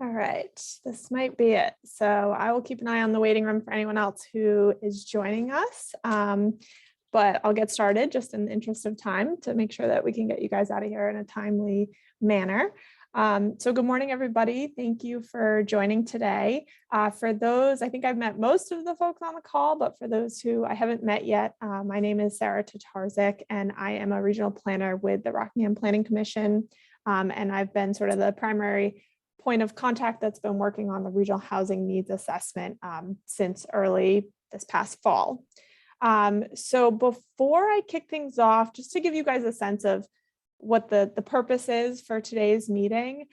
All right, this might be it. So I will keep an eye on the waiting room for anyone else who is joining us. But I'll get started just in the interest of time to make sure that we can get you guys out of here in a timely manner. So good morning, everybody. Thank you for joining today. For those, I think I've met most of the folks on the call, but for those who I haven't met yet, my name is Sarah Tatarzik, and I am a regional planner with the Rockingham Planning Commission. And I've been sort of the primary point of contact that's been working on the regional housing needs assessment since early this past fall. So before I kick things off, just to give you guys a sense of what the purpose is for today's meeting.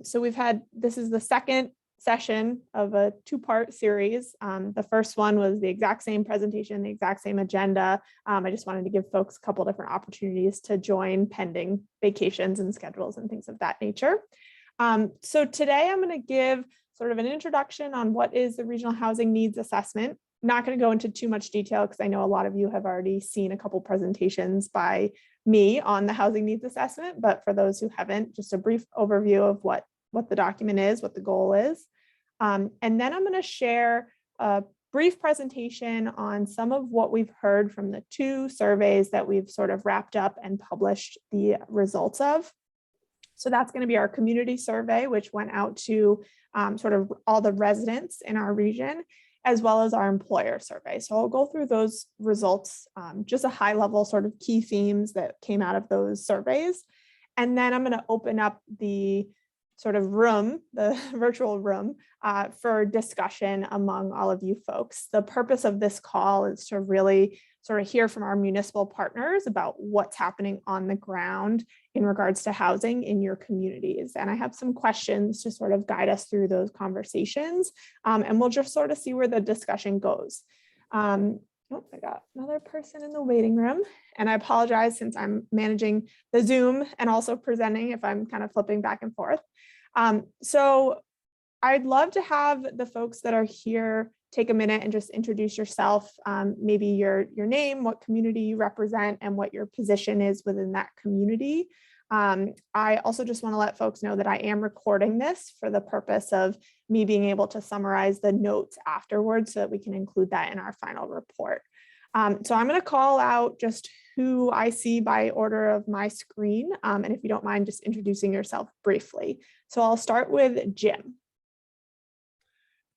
So this is the second session of a two-part series. The first one was the exact same presentation, the exact same agenda. I just wanted to give folks a couple different opportunities to join pending vacations and schedules and things of that nature. So today I'm going to give sort of an introduction on what is the regional housing needs assessment. I'm not going to go into too much detail because I know a lot of you have already seen a couple presentations by me on the housing needs assessment, but for those who haven't, just a brief overview of what the document is, what the goal is. And then I'm going to share a brief presentation on some of what we've heard from the two surveys that we've sort of wrapped up and published the results of. So that's going to be our community survey, which went out to sort of all the residents in our region, as well as our employer survey. So I'll go through those results, just a high level sort of key themes that came out of those surveys. And then I'm going to open up the sort of room, the virtual room, for discussion among all of you folks. The purpose of this call is to really sort of hear from our municipal partners about what's happening on the ground in regards to housing in your communities. And I have some questions to sort of guide us through those conversations. And we'll just sort of see where the discussion goes. Oh, I got another person in the waiting room, and I apologize since I'm managing the Zoom and also presenting if I'm kind of flipping back and forth. So I'd love to have the folks that are here take a minute and just introduce yourself, maybe your name, what community you represent, and what your position is within that community. I also just want to let folks know that I am recording this for the purpose of me being able to summarize the notes afterwards so that we can include that in our final report. So I'm going to call out just who I see by order of my screen. And if you don't mind just introducing yourself briefly. So I'll start with Jim.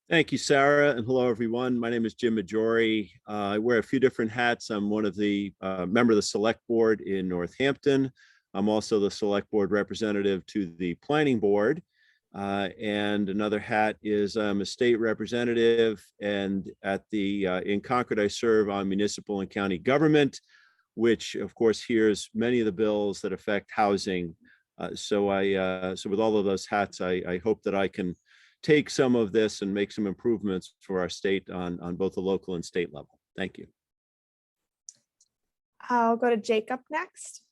Thank you, Sarah, and hello, everyone. My name is Jim Majori. I wear a few different hats. I'm one of the member of the Select Board in Northampton. I'm also the Select Board representative to the Planning Board. And another hat is I'm a state representative, and in Concord, I serve on municipal and county government, which of course hears many of the bills that affect housing. So with all of those hats, I hope that I can take some of this and make some improvements for our state on both the local and state level. Thank you. I'll go to Jacob next.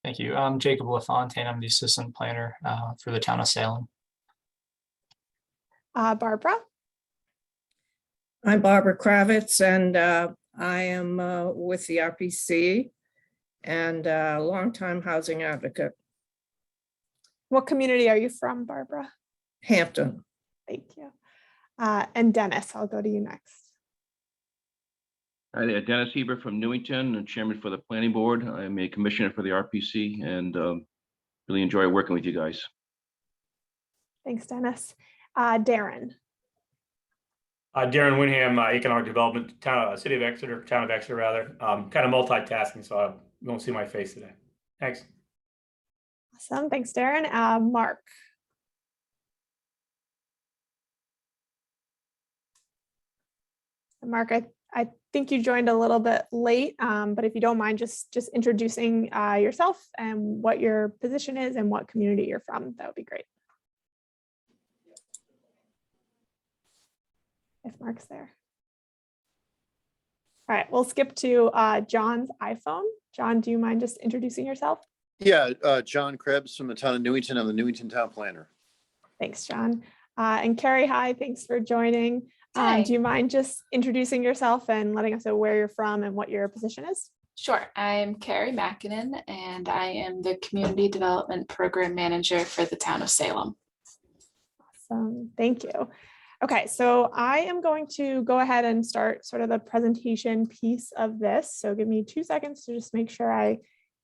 Thank you. I'm Jacob LaFontaine. I'm the assistant planner for the town of Salem. Barbara. I'm Barbara Kravitz, and I am with the RPC and a longtime housing advocate. What community are you from, Barbara? Hampton. Thank you. And Dennis, I'll go to you next. Hi there, Dennis Heber from Newington, and chairman for the planning board. I'm a commissioner for the RPC and really enjoy working with you guys. Thanks, Dennis. Darren. Darren Winham, Economic Development, City of Exeter, Town of Exeter rather. Kind of multitasking, so you won't see my face today. Thanks. Awesome, thanks, Darren. Mark. Mark, I think you joined a little bit late, but if you don't mind just introducing yourself and what your position is and what community you're from, that would be great. If Mark's there. All right, we'll skip to John's iPhone. John, do you mind just introducing yourself? Yeah, John Krebs from the town of Newington. I'm the Newington Town Planner. Thanks, John. And Carrie, hi, thanks for joining. Do you mind just introducing yourself and letting us know where you're from and what your position is? Sure. I'm Carrie Mackinnon, and I am the Community Development Program Manager for the town of Salem. Awesome, thank you. Okay, so I am going to go ahead and start sort of the presentation piece of this. So give me 2 seconds to just make sure I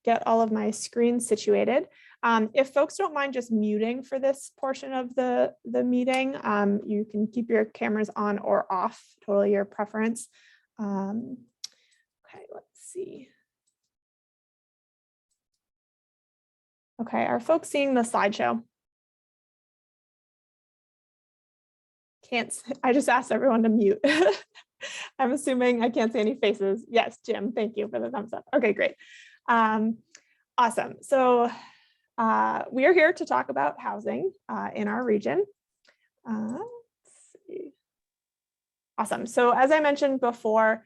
get all of my screens situated. If folks don't mind just muting for this portion of the meeting, you can keep your cameras on or off, totally your preference. Okay, let's see. Okay, are folks seeing the slideshow? I just asked everyone to mute. I'm assuming I can't see any faces. Yes, Jim, thank you for the thumbs up. Okay, great. Awesome. So we are here to talk about housing in our region. Let's see. Awesome. So as I mentioned before,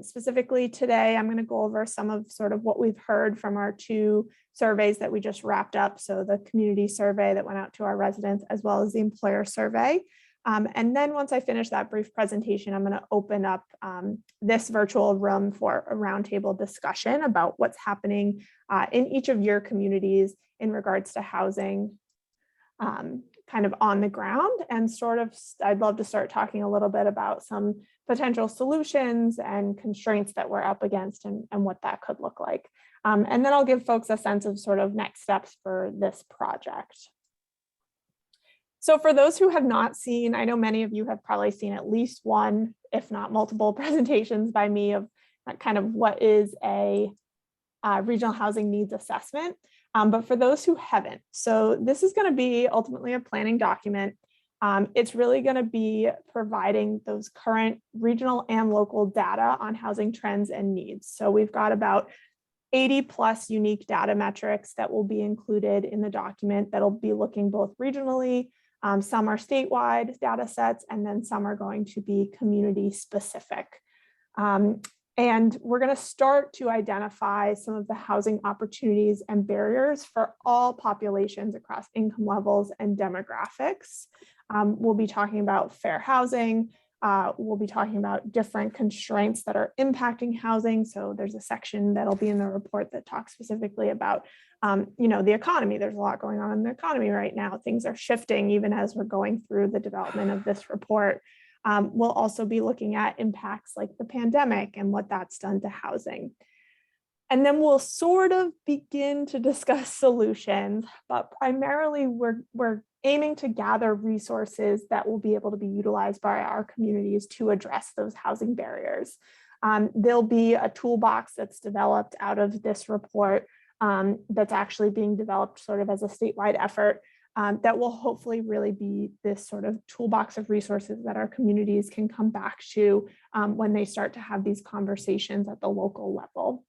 specifically today, I'm going to go over some of sort of what we've heard from our 2 surveys that we just wrapped up. So the community survey that went out to our residents, as well as the employer survey. And then once I finish that brief presentation, I'm going to open up this virtual room for a roundtable discussion about what's happening in each of your communities in regards to housing kind of on the ground. And sort of, I'd love to start talking a little bit about some potential solutions and constraints that we're up against and what that could look like. And then I'll give folks a sense of sort of next steps for this project. So for those who have not seen, I know many of you have probably seen at least one, if not multiple presentations by me of kind of what is a regional housing needs assessment. But for those who haven't, so this is going to be ultimately a planning document. It's really going to be providing those current regional and local data on housing trends and needs. So we've got about 80+ unique data metrics that will be included in the document that'll be looking both regionally. Some are statewide data sets, and then some are going to be community specific. And we're going to start to identify some of the housing opportunities and barriers for all populations across income levels and demographics. We'll be talking about fair housing. We'll be talking about different constraints that are impacting housing. So there's a section that'll be in the report that talks specifically about the economy. There's a lot going on in the economy right now. Things are shifting even as we're going through the development of this report. We'll also be looking at impacts like the pandemic and what that's done to housing. And then we'll sort of begin to discuss solutions, but primarily we're aiming to gather resources that will be able to be utilized by our communities to address those housing barriers. There'll be a toolbox that's developed out of this report that's actually being developed sort of as a statewide effort that will hopefully really be this sort of toolbox of resources that our communities can come back to when they start to have these conversations at the local level.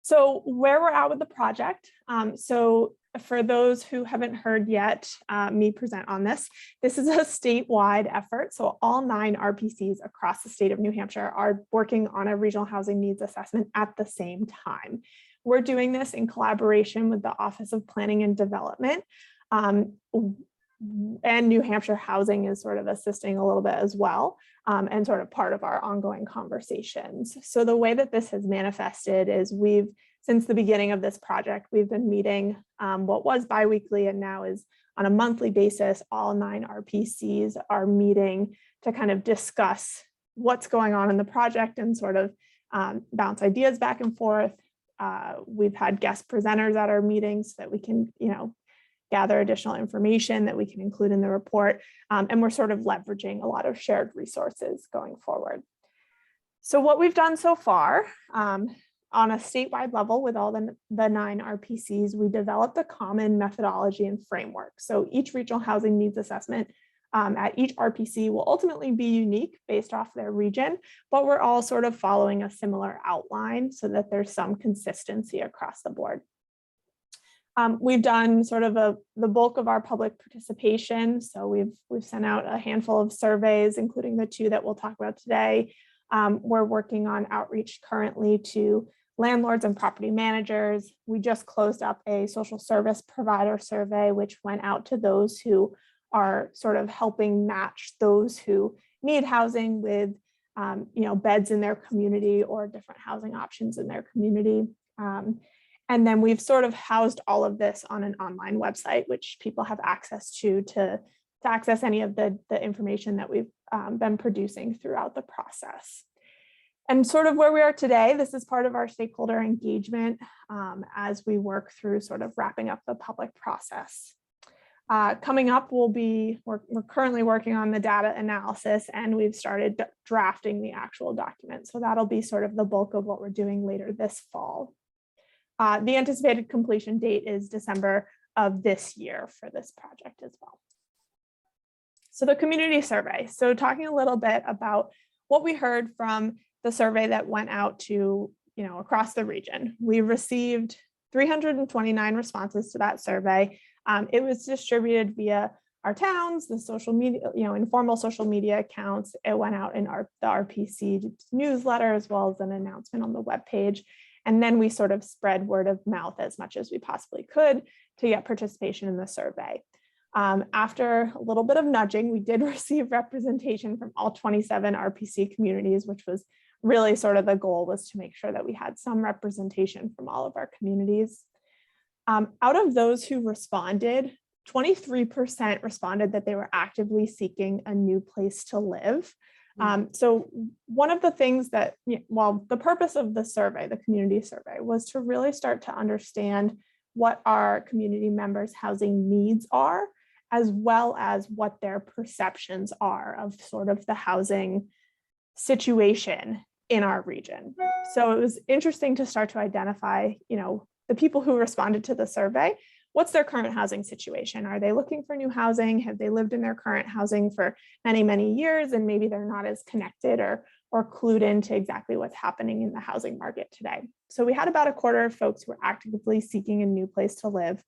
So where we're at with the project. So for those who haven't heard yet me present on this, this is a statewide effort. So all 9 RPCs across the state of New Hampshire are working on a regional housing needs assessment at the same time. We're doing this in collaboration with the Office of Planning and Development. And New Hampshire Housing is sort of assisting a little bit as well, and sort of part of our ongoing conversations. So the way that this has manifested is since the beginning of this project, we've been meeting what was biweekly and now is on a monthly basis. All 9 RPCs are meeting to kind of discuss what's going on in the project and sort of bounce ideas back and forth. We've had guest presenters at our meetings so that we can, gather additional information that we can include in the report. And we're sort of leveraging a lot of shared resources going forward. So what we've done so far on a statewide level with all the 9 RPCs, we developed a common methodology and framework. So each regional housing needs assessment at each RPC will ultimately be unique based off their region, but we're all sort of following a similar outline so that there's some consistency across the board. We've done sort of the bulk of our public participation. So we've sent out a handful of surveys, including the 2 that we'll talk about today. We're working on outreach currently to landlords and property managers. We just closed up a social service provider survey, which went out to those who are sort of helping match those who need housing with beds in their community or different housing options in their community. And then we've sort of housed all of this on an online website, which people have access to access any of the information that we've been producing throughout the process. And sort of where we are today, this is part of our stakeholder engagement as we work through sort of wrapping up the public process. Coming up, we're currently working on the data analysis, and we've started drafting the actual document. So that'll be sort of the bulk of what we're doing later this fall. The anticipated completion date is December of this year for this project as well. So the community survey. So talking a little bit about what we heard from the survey that went out to, across the region. We received 329 responses to that survey. It was distributed via our towns, the social media, informal social media accounts. It went out in the RPC newsletter, as well as an announcement on the webpage. And then we sort of spread word of mouth as much as we possibly could to get participation in the survey. After a little bit of nudging, we did receive representation from all 27 RPC communities, which was really sort of the goal, was to make sure that we had some representation from all of our communities. Out of those who responded, 23% responded that they were actively seeking a new place to live. So one of the things that, the purpose of the survey, the community survey, was to really start to understand what our community members' housing needs are, as well as what their perceptions are of sort of the housing situation in our region. So it was interesting to start to identify, the people who responded to the survey. What's their current housing situation? Are they looking for new housing? Have they lived in their current housing for many, many years, and maybe they're not as connected or clued into exactly what's happening in the housing market today? So we had about a quarter of folks who were actively seeking a new place to live.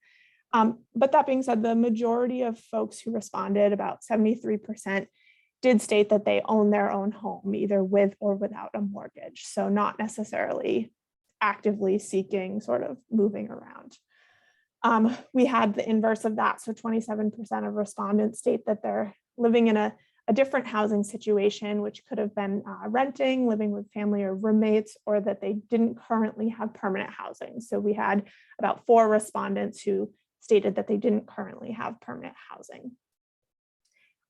But that being said, the majority of folks who responded, about 73%, did state that they own their own home, either with or without a mortgage. So not necessarily actively seeking sort of moving around. We had the inverse of that. So 27% of respondents state that they're living in a different housing situation, which could have been renting, living with family or roommates, or that they didn't currently have permanent housing. So we had about 4 respondents who stated that they didn't currently have permanent housing.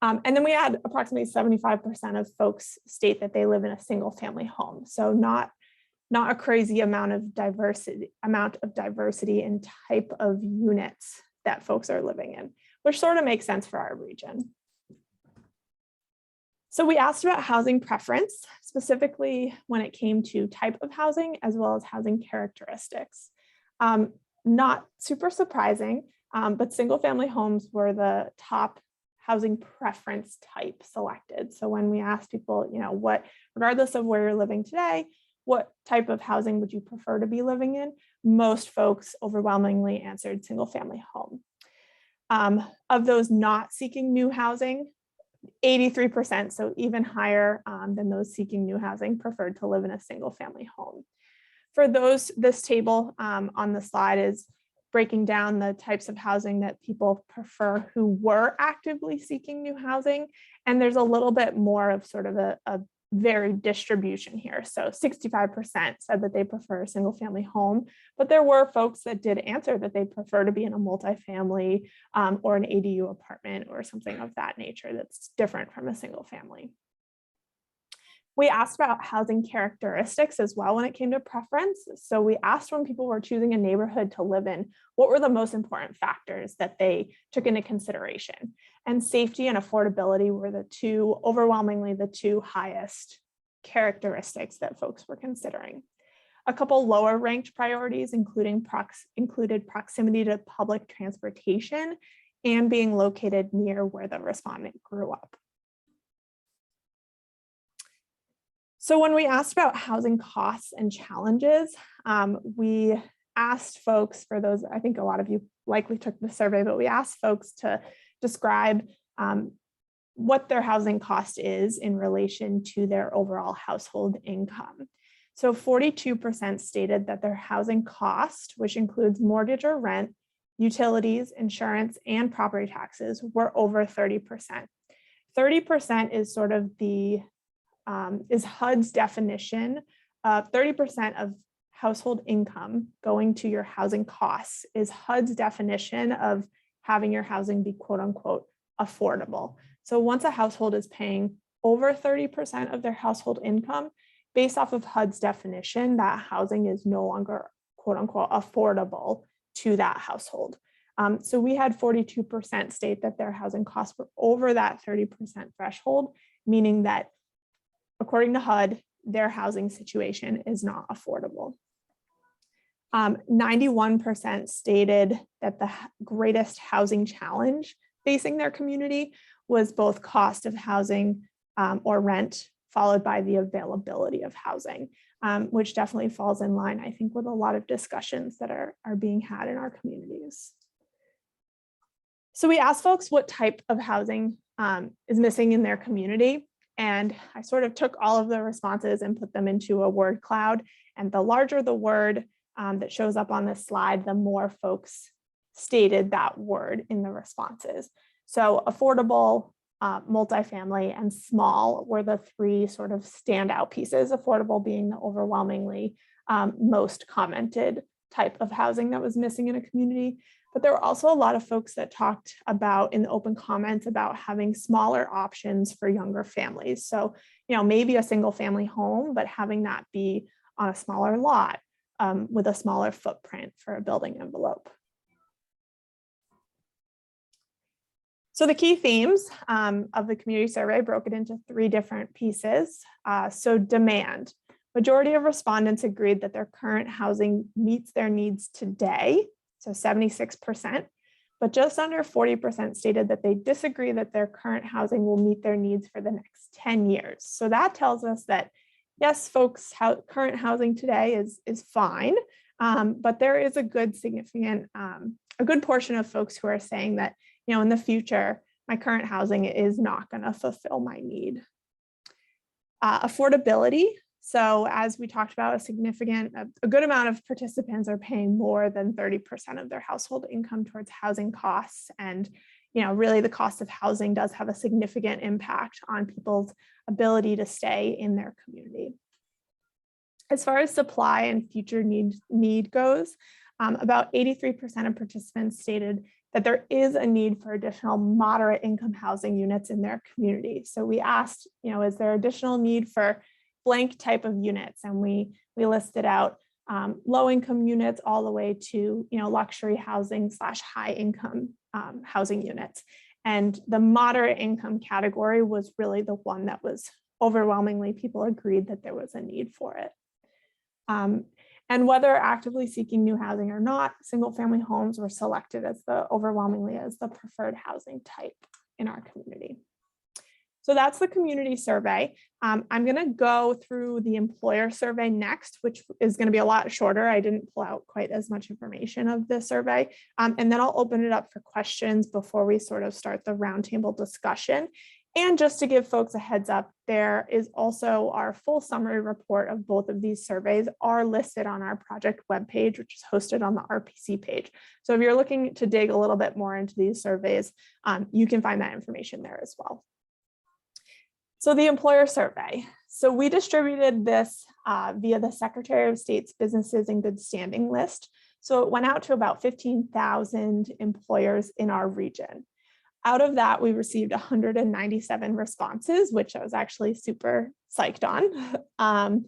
And then we had approximately 75% of folks state that they live in a single family home. So not a crazy amount of diversity in type of units that folks are living in, which sort of makes sense for our region. So we asked about housing preference, specifically when it came to type of housing, as well as housing characteristics. Not super surprising, but single family homes were the top housing preference type selected. So when we asked people, regardless of where you're living today, what type of housing would you prefer to be living in? Most folks overwhelmingly answered single family home. Of those not seeking new housing, 83%, so even higher than those seeking new housing, preferred to live in a single family home. For those, this table on the slide is breaking down the types of housing that people prefer who were actively seeking new housing. And there's a little bit more of sort of a varied distribution here. So 65% said that they prefer a single family home, but there were folks that did answer that they prefer to be in a multifamily or an ADU apartment or something of that nature that's different from a single family. We asked about housing characteristics as well when it came to preference. So we asked when people were choosing a neighborhood to live in, what were the most important factors that they took into consideration? And safety and affordability were overwhelmingly the two highest characteristics that folks were considering. A couple lower ranked priorities included proximity to public transportation and being located near where the respondent grew up. So when we asked about housing costs and challenges, we asked folks, for those, I think a lot of you likely took the survey, but we asked folks to describe what their housing cost is in relation to their overall household income. So 42% stated that their housing cost, which includes mortgage or rent, utilities, insurance, and property taxes, were over 30%. 30% is sort of the is HUD's definition of 30% of household income going to your housing costs is HUD's definition of having your housing be quote unquote affordable. So once a household is paying over 30% of their household income, based off of HUD's definition, that housing is no longer quote unquote affordable to that household. So we had 42% state that their housing costs were over that 30% threshold, meaning that according to HUD, their housing situation is not affordable. 91% stated that the greatest housing challenge facing their community was both cost of housing or rent, followed by the availability of housing, which definitely falls in line, I think, with a lot of discussions that are being had in our communities. So we asked folks what type of housing is missing in their community. And I sort of took all of the responses and put them into a word cloud. And the larger the word that shows up on this slide, the more folks stated that word in the responses. So affordable, multifamily, and small were the three sort of standout pieces, affordable being the overwhelmingly most commented type of housing that was missing in a community. But there were also a lot of folks that talked about in the open comments about having smaller options for younger families. So, maybe a single family home, but having that be on a smaller lot with a smaller footprint for a building envelope. So the key themes of the community survey broke it into three different pieces. So demand. Majority of respondents agreed that their current housing meets their needs today, so 76%, but just under 40% stated that they disagree that their current housing will meet their needs for the next 10 years. So that tells us that, yes, folks, current housing today is fine, but there is a good significant, a good portion of folks who are saying that, in the future, my current housing is not going to fulfill my need. Affordability. So as we talked about, a good amount of participants are paying more than 30% of their household income towards housing costs. And, really the cost of housing does have a significant impact on people's ability to stay in their community. As far as supply and future need goes, about 83% of participants stated that there is a need for additional moderate income housing units in their community. So we asked, is there additional need for blank type of units? And we listed out low income units all the way to, luxury housing / high income housing units. And the moderate income category was really the one that was overwhelmingly people agreed that there was a need for it. And whether actively seeking new housing or not, single family homes were selected as overwhelmingly as the preferred housing type in our community. So that's the community survey. I'm going to go through the employer survey next, which is going to be a lot shorter. I didn't pull out quite as much information of the survey. And then I'll open it up for questions before we sort of start the roundtable discussion. And just to give folks a heads up, there is also our full summary report of both of these surveys are listed on our project webpage, which is hosted on the RPC page. So if you're looking to dig a little bit more into these surveys, you can find that information there as well. So the employer survey. So we distributed this via the Secretary of State's Businesses in Good Standing list. So it went out to about 15,000 employers in our region. Out of that, we received 197 responses, which I was actually super psyched on.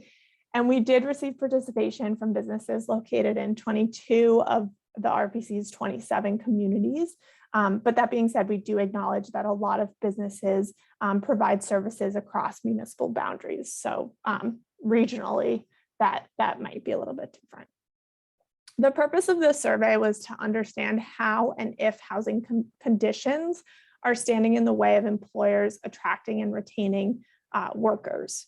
And we did receive participation from businesses located in 22 of the RPC's 27 communities. But that being said, we do acknowledge that a lot of businesses provide services across municipal boundaries. So regionally, that might be a little bit different. The purpose of this survey was to understand how and if housing conditions are standing in the way of employers attracting and retaining workers.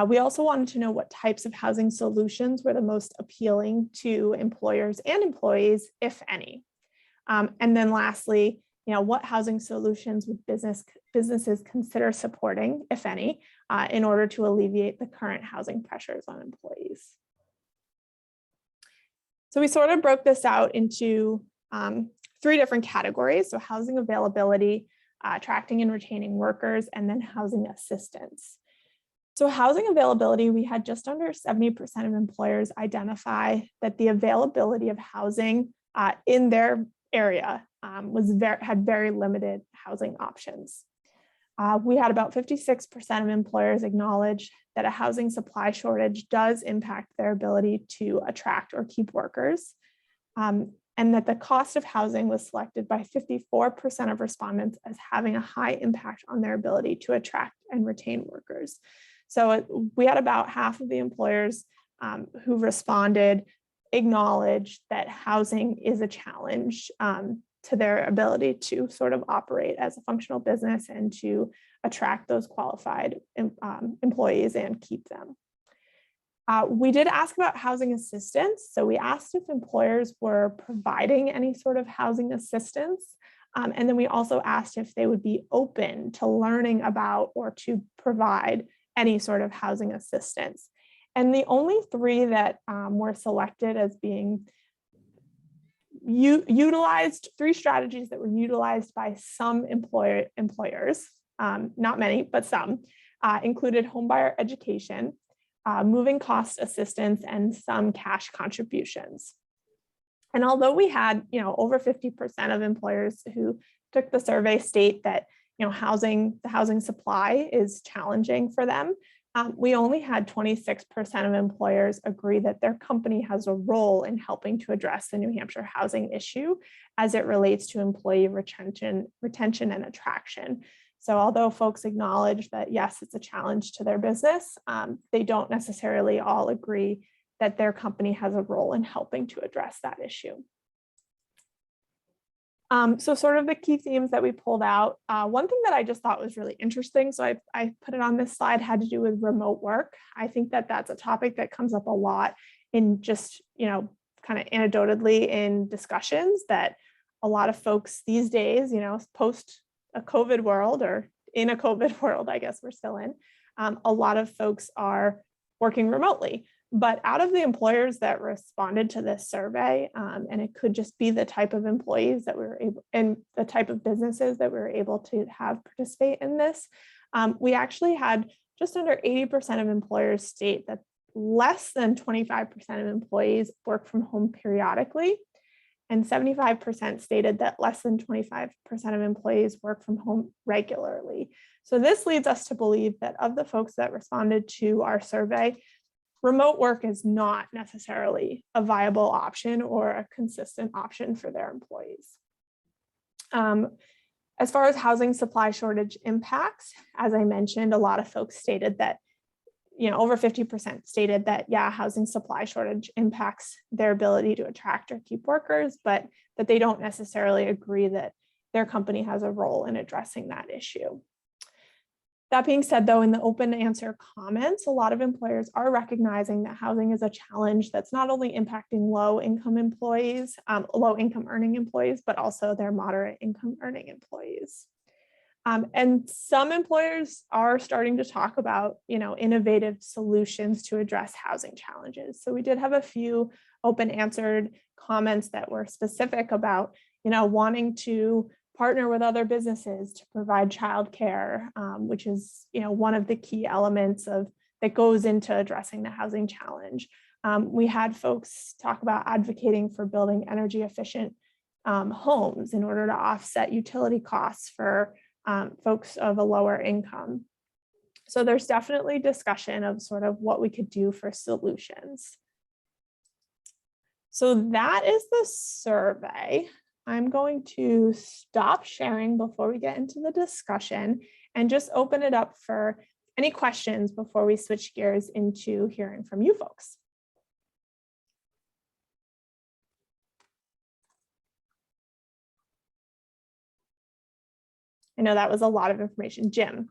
We also wanted to know what types of housing solutions were the most appealing to employers and employees, if any. And then lastly, what housing solutions would businesses consider supporting, if any, in order to alleviate the current housing pressures on employees. So we sort of broke this out into three different categories. So housing availability, attracting and retaining workers, and then housing assistance. So housing availability, we had just under 70% of employers identify that the availability of housing in their area had very limited housing options. We had about 56% of employers acknowledge that a housing supply shortage does impact their ability to attract or keep workers, and that the cost of housing was selected by 54% of respondents as having a high impact on their ability to attract and retain workers. So we had about half of the employers who responded acknowledge that housing is a challenge to their ability to sort of operate as a functional business and to attract those qualified employees and keep them. We did ask about housing assistance. So we asked if employers were providing any sort of housing assistance. And then we also asked if they would be open to learning about or to provide any sort of housing assistance. And the only three that were selected as being utilized, three strategies that were utilized by some employers, not many, but some, included homebuyer education, moving cost assistance, and some cash contributions. And although we had, over 50% of employers who took the survey state that, the housing supply is challenging for them, we only had 26% of employers agree that their company has a role in helping to address the New Hampshire housing issue as it relates to employee retention and attraction. So although folks acknowledge that, yes, it's a challenge to their business, they don't necessarily all agree that their company has a role in helping to address that issue. So sort of the key themes that we pulled out, one thing that I just thought was really interesting, so I put it on this slide, had to do with remote work. I think that that's a topic that comes up a lot in just, kind of anecdotally in discussions, that a lot of folks these days, post a COVID world, or in a COVID world, I guess we're still in, a lot of folks are working remotely. But out of the employers that responded to this survey, and it could just be the type of employees that we were able, and the type of businesses that we were able to have participate in this, we actually had just under 80% of employers state that less than 25% of employees work from home periodically, and 75% stated that less than 25% of employees work from home regularly. So this leads us to believe that of the folks that responded to our survey, remote work is not necessarily a viable option or a consistent option for their employees. As far as housing supply shortage impacts, as I mentioned, a lot of folks stated that, over 50% stated that, yeah, housing supply shortage impacts their ability to attract or keep workers, but that they don't necessarily agree that their company has a role in addressing that issue. That being said, though, in the open answer comments, a lot of employers are recognizing that housing is a challenge that's not only impacting low income earning employees, but also their moderate income earning employees. And some employers are starting to talk about, innovative solutions to address housing challenges. So we did have a few open answered comments that were specific about, wanting to partner with other businesses to provide childcare, which is, one of the key elements that goes into addressing the housing challenge. We had folks talk about advocating for building energy efficient homes in order to offset utility costs for folks of a lower income. So there's definitely discussion of sort of what we could do for solutions. So that is the survey. I'm going to stop sharing before we get into the discussion and just open it up for any questions before we switch gears into hearing from you folks. I know that was a lot of information. Jim.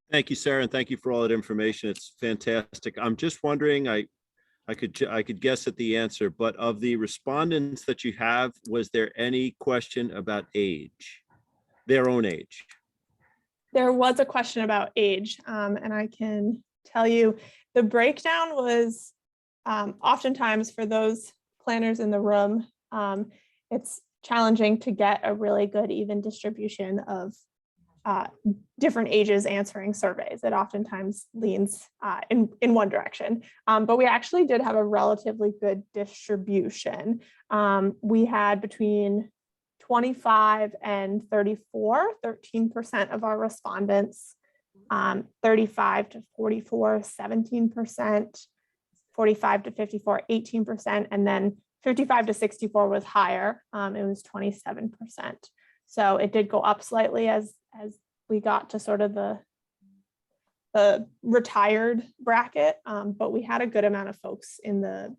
Thank you, Sarah, and thank you for all that information. It's fantastic. I'm just wondering, I could guess at the answer, but of the respondents that you have, was there any question about age, their own age? There was a question about age, and I can tell you the breakdown was oftentimes for those planners in the room, it's challenging to get a really good even distribution of different ages answering surveys. It oftentimes leans in one direction. But we actually did have a relatively good distribution. We had between 25 and 34, 13% of our respondents, 35 to 44, 17%, 45 to 54, 18%, and then 55 to 64 was higher. It was 27%. So it did go up slightly as we got to sort of the retired bracket, but we had a good amount of folks in the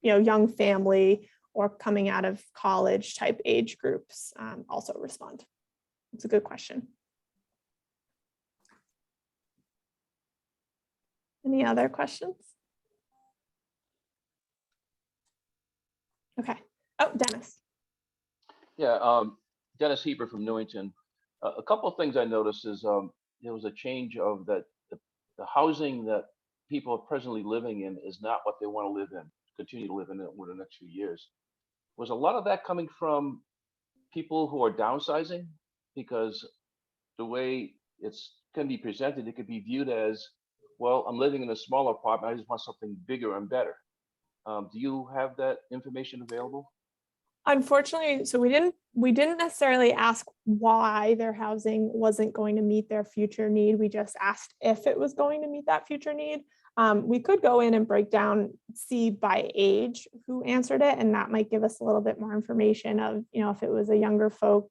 young family or coming out of college type age groups also respond. It's a good question. Any other questions? Okay. Oh, Dennis. Yeah, Dennis Heber from Newington. A couple of things I noticed is there was a change of that the housing that people are presently living in is not what they want to live in, continue to live in it over the next few years. Was a lot of that coming from people who are downsizing? Because the way it's can be presented, it could be viewed as, well, I'm living in a smaller apartment, I just want something bigger and better. Do you have that information available? Unfortunately, so we didn't necessarily ask why their housing wasn't going to meet their future need. We just asked if it was going to meet that future need. We could go in and break down, see by age who answered it, and that might give us a little bit more information of, if it was a younger folks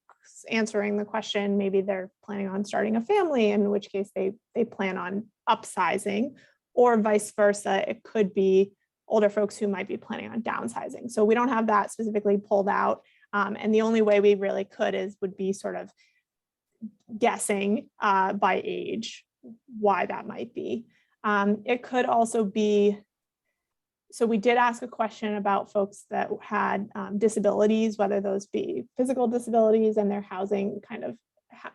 answering the question, maybe they're planning on starting a family, in which case they plan on upsizing, or vice versa. It could be older folks who might be planning on downsizing. So we don't have that specifically pulled out. And the only way we really would be sort of guessing by age why that might be. It could also be, so we did ask a question about folks that had disabilities, whether those be physical disabilities and their housing kind of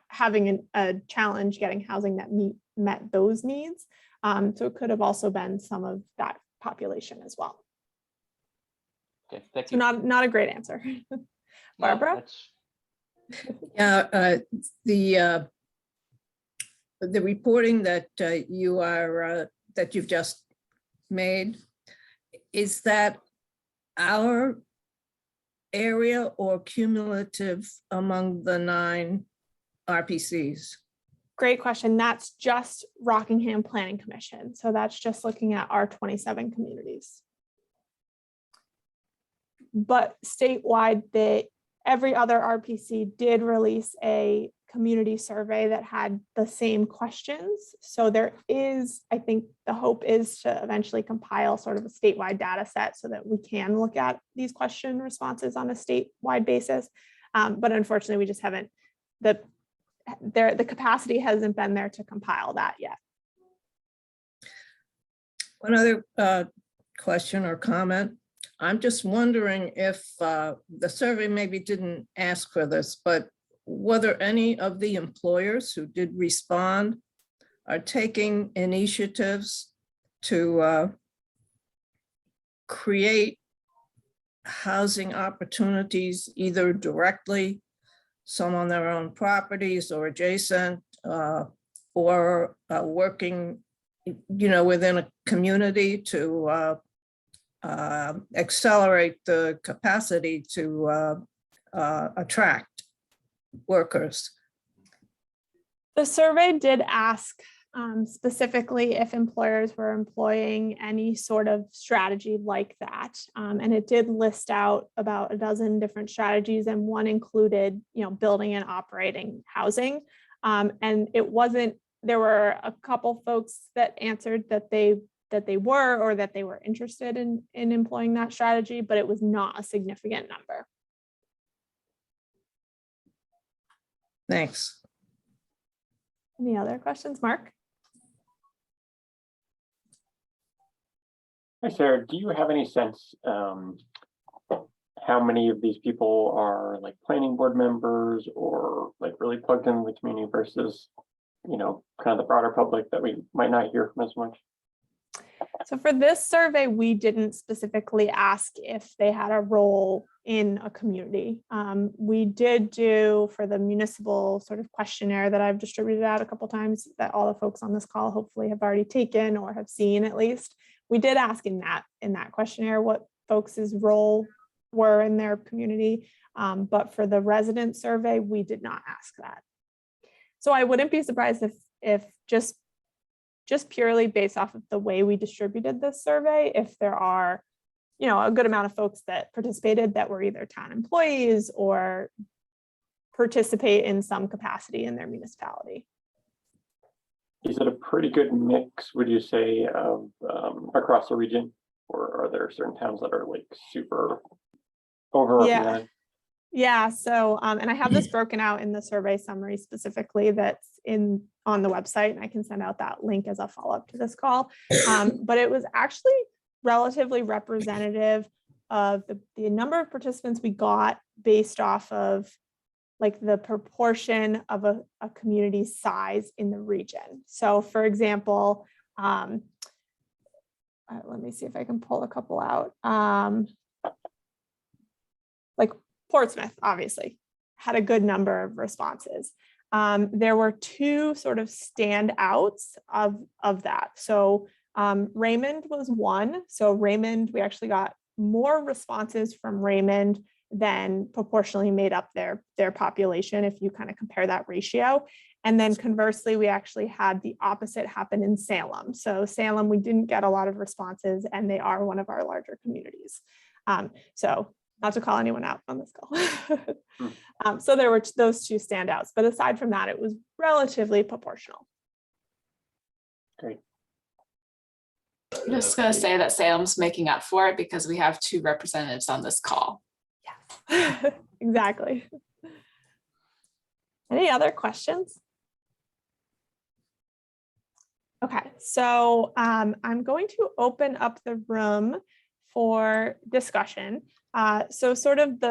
having a challenge getting housing that met those needs. So it could have also been some of that population as well. Okay, thank So you. not a great answer. Barbara? Yeah, the reporting that that you've just made, is that our area or cumulative among the 9 RPCs? Great question. That's just Rockingham Planning Commission. So that's just looking at our 27 communities. But statewide, every other RPC did release a community survey that had the same questions. So there is, I think the hope is to eventually compile sort of a statewide data set so that we can look at these question responses on a statewide basis. But unfortunately, we just haven't, the capacity hasn't been there to compile that yet. One other question or comment. I'm just wondering if the survey maybe didn't ask for this, but whether any of the employers who did respond are taking initiatives to create housing opportunities, either directly, some on their own properties or adjacent, or working, within a community to accelerate the capacity to attract workers. The survey did ask specifically if employers were employing any sort of strategy like that. And it did list out about a dozen different strategies, and one included, building and operating housing. And it wasn't, there were a couple folks that answered that they were, or that they were interested in employing that strategy, but it was not a significant number. Thanks. Any other questions, Mark? Hi, Sarah. Do you have any sense how many of these people are like planning board members or like really plugged into the community versus, kind of the broader public that we might not hear from as much? So for this survey, we didn't specifically ask if they had a role in a community. We did do for the municipal sort of questionnaire that I've distributed out a couple times that all the folks on this call hopefully have already taken or have seen at least. We did ask in that questionnaire what folks' role were in their community. But for the resident survey, we did not ask that. So I wouldn't be surprised if just purely based off of the way we distributed this survey, if there are, a good amount of folks that participated that were either town employees or participate in some capacity in their municipality. Is it a pretty good mix, would you say, of across the region? Or are there certain towns that are like super overrepresented? Yeah. So, and I have this broken out in the survey summary specifically that's on the website, and I can send out that link as a follow-up to this call. But it was actually relatively representative of the number of participants we got based off of like the proportion of a community's size in the region. So for example, let me see if I can pull a couple out. Like Portsmouth, obviously, had a good number of responses. There were two sort of standouts of that. So Raymond was one. So Raymond, we actually got more responses from Raymond than proportionally made up their population, if you kind of compare that ratio. And then conversely, we actually had the opposite happen in Salem. So Salem, we didn't get a lot of responses, and they are one of our larger communities. So not to call anyone out on this call. So there were those two standouts, but aside from that, it was relatively proportional. Great. I'm just going to say that Salem's making up for it because we have two representatives on this call. Yes, exactly. Any other questions? Okay, so I'm going to open up the room for discussion. So sort of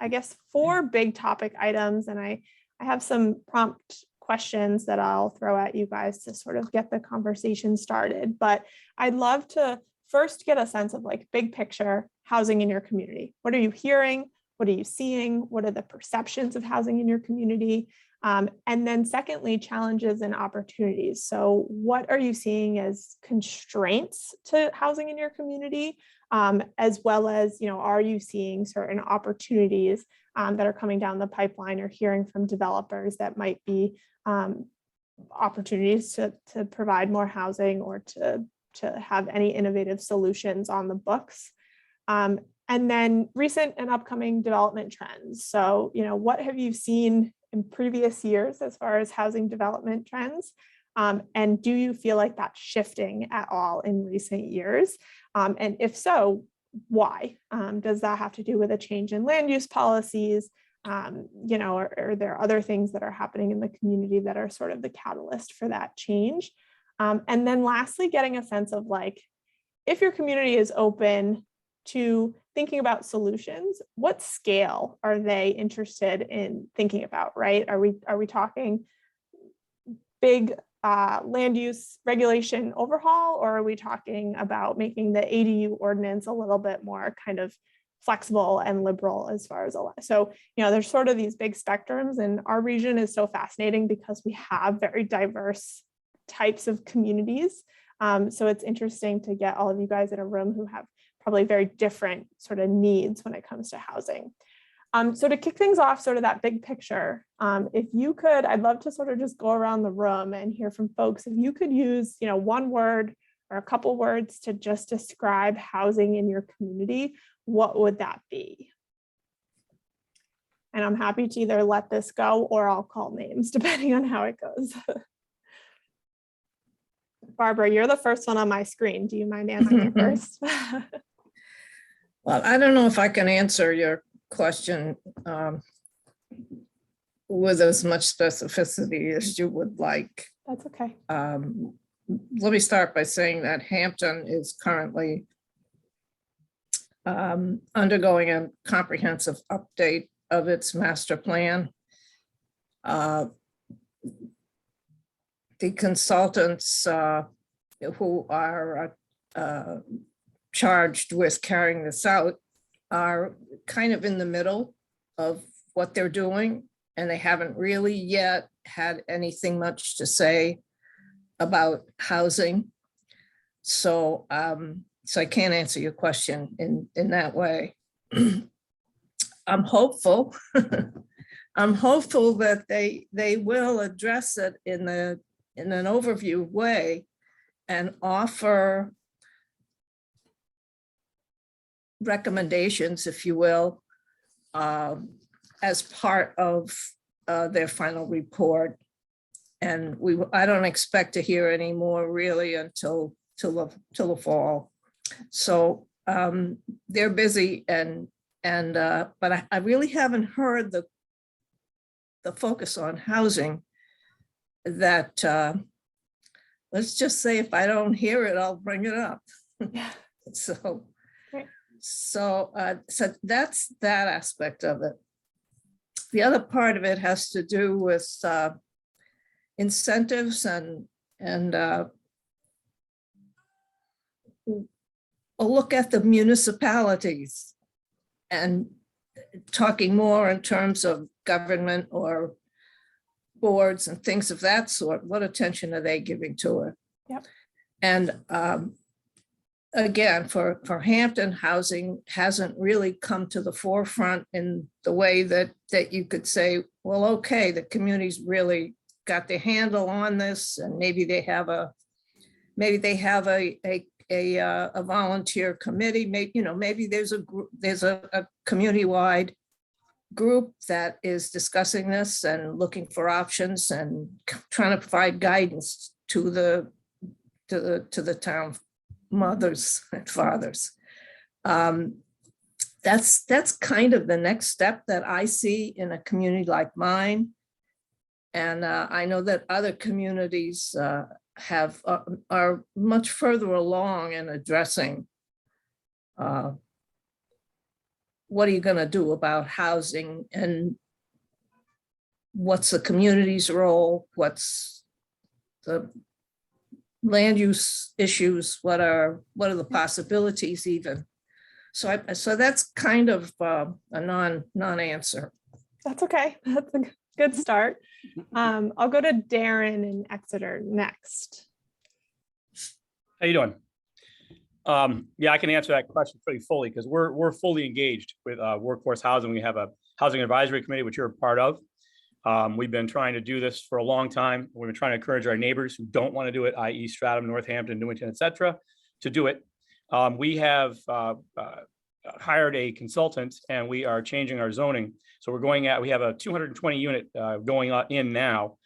I guess 4 big topic items, and I have some prompt questions that I'll throw at you guys to sort of get the conversation started. But I'd love to first get a sense of like big picture housing in your community. What are you hearing? What are you seeing? What are the perceptions of housing in your community? And then secondly, challenges and opportunities. So what are you seeing as constraints to housing in your community? As well as, are you seeing certain opportunities that are coming down the pipeline or hearing from developers that might be opportunities to provide more housing or to have any innovative solutions on the books? And then recent and upcoming development trends. So, what have you seen in previous years as far as housing development trends? And do you feel like that's shifting at all in recent years? And if so, why? Does that have to do with a change in land use policies? Or are there other things that are happening in the community that are sort of the catalyst for that change? And then lastly, getting a sense of like, if your community is open to thinking about solutions, what scale are they interested in thinking about, right? Are we talking big land use regulation overhaul, or are we talking about making the ADU ordinance a little bit more kind of flexible and liberal as far as so there's sort of these big spectrums, and our region is so fascinating because we have very diverse types of communities. So it's interesting to get all of you guys in a room who have probably very different sort of needs when it comes to housing. So to kick things off, sort of that big picture, if you could, I'd love to sort of just go around the room and hear from folks. If you could use, one word or a couple words to just describe housing in your community, what would that be? And I'm happy to either let this go or I'll call names depending on how it goes. Barbara, you're the first one on my screen. Do you mind answering first? Well, I don't know if I can answer your question with as much specificity as you would like. That's okay. Let me start by saying that Hampton is currently undergoing a comprehensive update of its master plan. The consultants who are charged with carrying this out are kind of in the middle of what they're doing, and they haven't really yet had anything much to say about housing. So, so I can't answer your question in that way. I'm hopeful. I'm hopeful that they will address it in an overview way and offer recommendations, if you will, as part of their final report. And I don't expect to hear any more really until the fall. So they're busy, but I really haven't heard the focus on housing that, let's just say if I don't hear it, I'll bring it up. So, Great. so that's that aspect of it. The other part of it has to do with incentives and a look at the municipalities and talking more in terms of government or boards and things of that sort. What attention are they giving to it? Yep. And again, for Hampton, housing hasn't really come to the forefront in the way that you could say, well, okay, the community's really got their handle on this, and maybe they have a volunteer committee. Maybe there's a community-wide group that is discussing this and looking for options and trying to provide guidance to the town mothers and fathers. That's kind of the next step that I see in a community like mine. And I know that other communities are much further along in addressing what are you going to do about housing, and what's the community's role, what's the land use issues, what are the possibilities even. So that's kind of a non-answer. That's okay. That's a good start. I'll go to Darren in Exeter next. How you doing? Yeah, I can answer that question pretty fully because we're fully engaged with workforce housing. We have a housing advisory committee, which you're a part of. We've been trying to do this for a long time. We've been trying to encourage our neighbors who don't want to do it, i.e. Stratham, Northampton, Newington, et cetera, to do it. We have hired a consultant and we are changing our zoning. So we have a 220 unit going in now.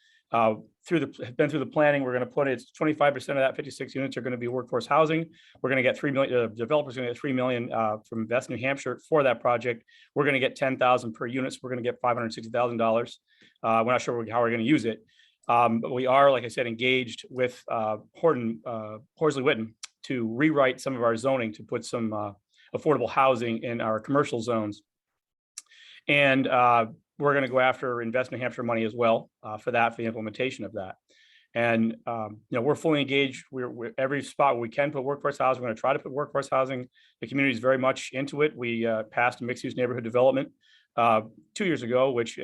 Through the planning, we're going to put it, 25% of that 56 units are going to be workforce housing. We're going to get $3 million, the developer's going to get $3 million from Invest New Hampshire for that project. We're going to get $10,000 per unit. So we're going to get $560,000. We're not sure how we're going to use it. But we are, like I said, engaged with Horsley Witten to rewrite some of our zoning to put some affordable housing in our commercial zones. And we're going to go after Invest New Hampshire money as well for the implementation of that. And we're fully engaged. We're every spot where we can put workforce housing. We're going to try to put workforce housing. The community is very much into it. We passed a mixed-use neighborhood development 2 years ago, which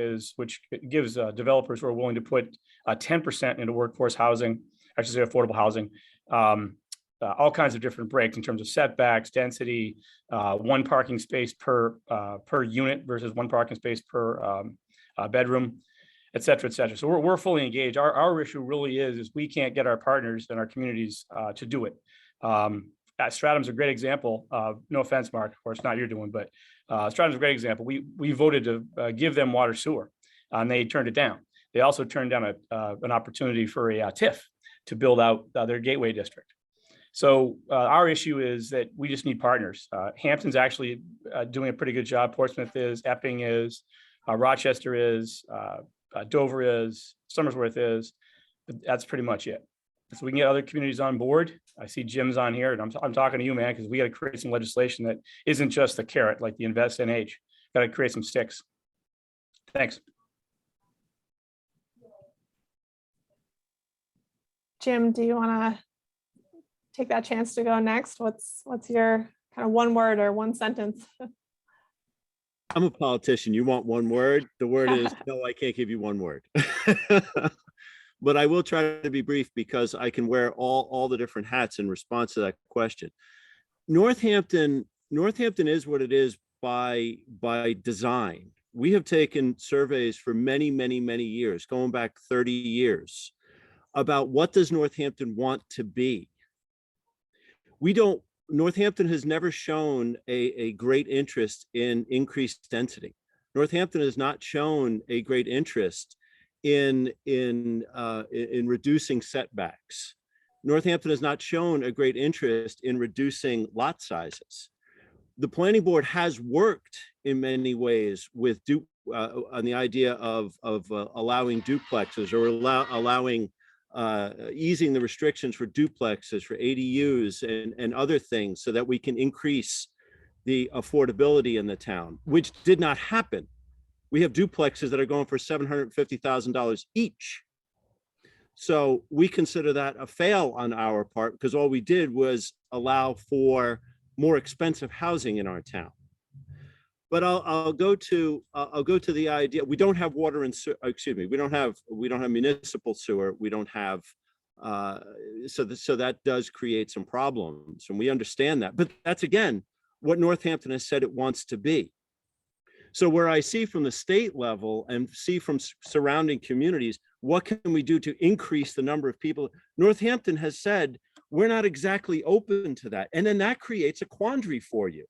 gives developers who are willing to put 10% into workforce housing, I should say affordable housing, all kinds of different breaks in terms of setbacks, density, one parking space per unit versus one parking space per bedroom, et cetera, et cetera. So we're fully engaged. Our issue really is we can't get our partners and our communities to do it. Stratham's a great example. No offense, Mark, of course, not you're doing, but Stratham's a great example. We voted to give them water sewer, and they turned it down. They also turned down an opportunity for a TIF to build out their gateway district. So our issue is that we just need partners. Hampton's actually doing a pretty good job. Portsmouth is, Epping is, Rochester is, Dover is, Somersworth is. But that's pretty much it. So we can get other communities on board. I see Jim's on here, and I'm talking to you, man, because we got to create some legislation that isn't just the carrot like the Invest NH. Got to create some sticks. Thanks. Jim, do you want to take that chance to go next. What's your kind of one word or one sentence? I'm a politician. You want one word? The word is no, I can't give you one word. But I will try to be brief because I can wear all the different hats in response to that question. Northampton is what it is by design. We have taken surveys for many, many, many years, going back 30 years, about what does Northampton want to be. Northampton has never shown a great interest in increased density. Northampton has not shown a great interest in reducing setbacks. Northampton has not shown a great interest in reducing lot sizes. The planning board has worked in many ways with on the idea of allowing duplexes or allowing easing the restrictions for duplexes, for ADUs and other things so that we can increase the affordability in the town, which did not happen. We have duplexes that are going for $750,000 each. So we consider that a fail on our part because all we did was allow for more expensive housing in our town. But I'll go to the idea. We don't have water and excuse me. We don't have municipal sewer. We don't have so that does create some problems, and we understand that. But that's again what Northampton has said it wants to be. So where I see from the state level and see from surrounding communities, what can we do to increase the number of people? Northampton has said we're not exactly open to that, and then that creates a quandary for you.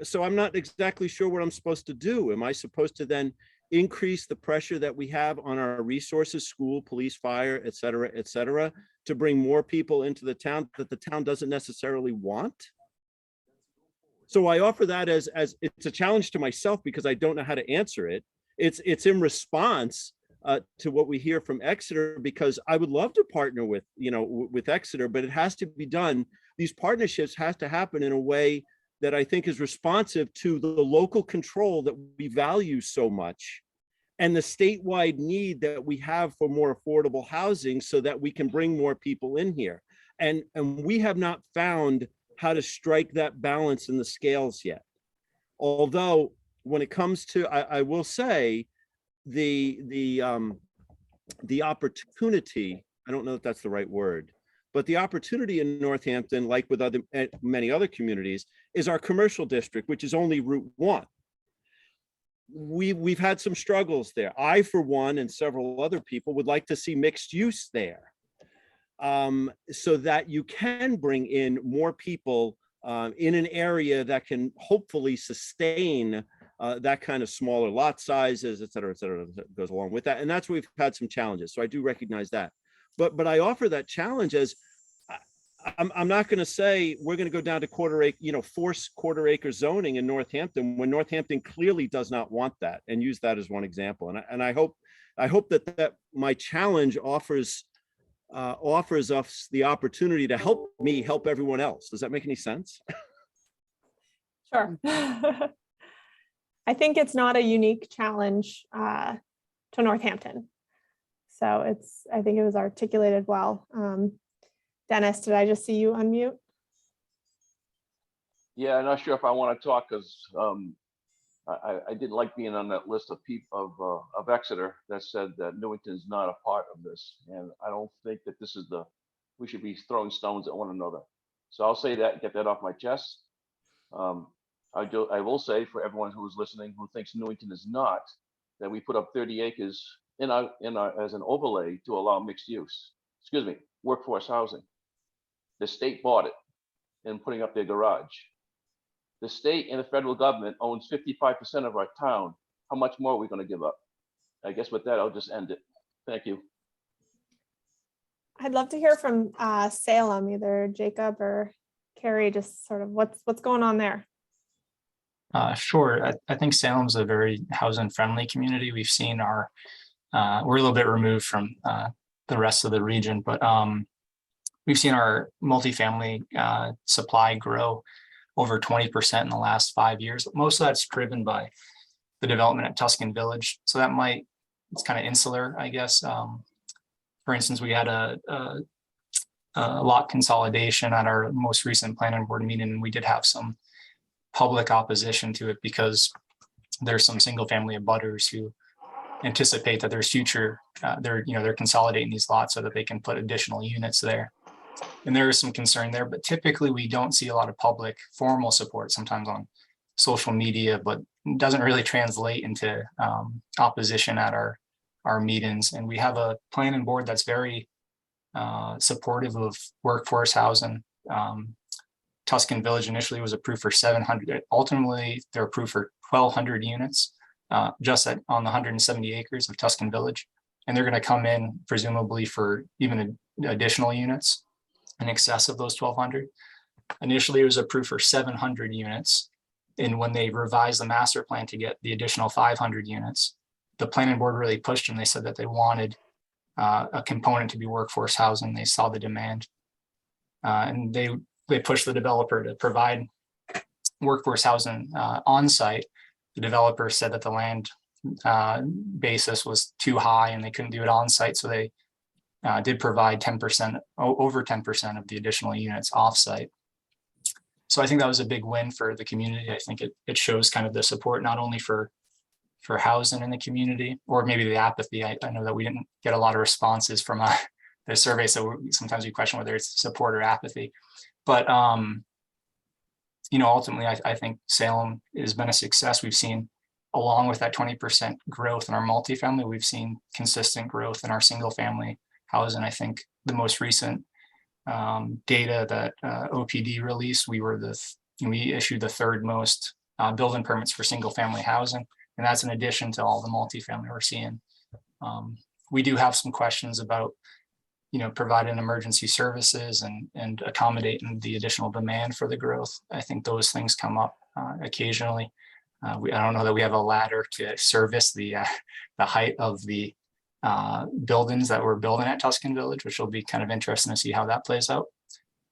So I'm not exactly sure what I'm supposed to do. Am I supposed to then increase the pressure that we have on our resources, school, police, fire, et cetera, to bring more people into the town that the town doesn't necessarily want? So I offer that as it's a challenge to myself because I don't know how to answer it. It's in response to what we hear from Exeter, because I would love to partner with Exeter, but it has to be done. These partnerships has to happen in a way that I think is responsive to the local control that we value so much and the statewide need that we have for more affordable housing so that we can bring more people in here. And we have not found how to strike that balance in the scales yet. Although when it comes to, I will say the opportunity, I don't know if that's the right word, but the opportunity in Northampton, like with many other communities, is our commercial district, which is only Route 1. We've had some struggles there. I, for one, and several other people would like to see mixed use there. So that you can bring in more people in an area that can hopefully sustain that kind of smaller lot sizes, et cetera, that goes along with that. And that's where we've had some challenges. So I do recognize that. But I offer that challenge as I'm not going to say we're going to go down to force quarter acre zoning in Northampton when Northampton clearly does not want that, and use that as one example. And I hope that my challenge offers us the opportunity to help me help everyone else. Does that make any sense? Sure. I think it's not a unique challenge to Northampton. So I think it was articulated well. Dennis, did I just see you unmute? Yeah, I'm not sure if I want to talk because I didn't like being on that list of people of Exeter that said that Newington's not a part of this, and I don't think that we should be throwing stones at one another. So I'll say that, get that off my chest. I will say for everyone who is listening who thinks Newington is not, that we put up 30 acres as an overlay to allow mixed use. Excuse me, workforce housing. The state bought it and putting up their garage. The state and the federal government owns 55% of our town. How much more are we going to give up? I guess with that, I'll just end it. Thank you. I'd love to hear from Salem, either Jacob or Carrie, just sort of what's going on there. Sure. I think Salem's a very housing friendly community. We've seen we're a little bit removed from the rest of the region, but we've seen our multifamily supply grow over 20% in the last 5 years. Most of that's driven by the development at Tuscan Village. So it's kind of insular, I guess. For instance, we had lot consolidation at our most recent planning board meeting, and we did have some public opposition to it because there's some single family abutters who anticipate that there's future, they're consolidating these lots so that they can put additional units there. And there is some concern there, but typically we don't see a lot of public formal support, sometimes on social media, but it doesn't really translate into opposition at our meetings. And we have a planning board that's very supportive of workforce housing. Tuscan Village initially was approved for 700. Ultimately, they're approved for 1,200 units just on the 170 acres of Tuscan Village. And they're going to come in presumably for even additional units in excess of those 1,200. Initially, it was approved for 700 units. And when they revised the master plan to get the additional 500 units, the planning board really pushed them. They said that they wanted a component to be workforce housing. They saw the demand. And they pushed the developer to provide workforce housing on site. The developer said that the land basis was too high and they couldn't do it on site. So they did provide 10%, over 10% of the additional units off site. So I think that was a big win for the community. I think it shows kind of the support, not only for housing in the community, or maybe the apathy. I know that we didn't get a lot of responses from the survey. So sometimes we question whether it's support or apathy. But ultimately, I think Salem has been a success. We've seen, along with that 20% growth in our multifamily, we've seen consistent growth in our single family housing. I think the most recent data that OPD released, we issued the third most building permits for single family housing. And that's in addition to all the multifamily we're seeing. We do have some questions about providing emergency services and accommodating the additional demand for the growth. I think those things come up occasionally. I don't know that we have a ladder to service the height of the buildings that we're building at Tuscan Village, which will be kind of interesting to see how that plays out.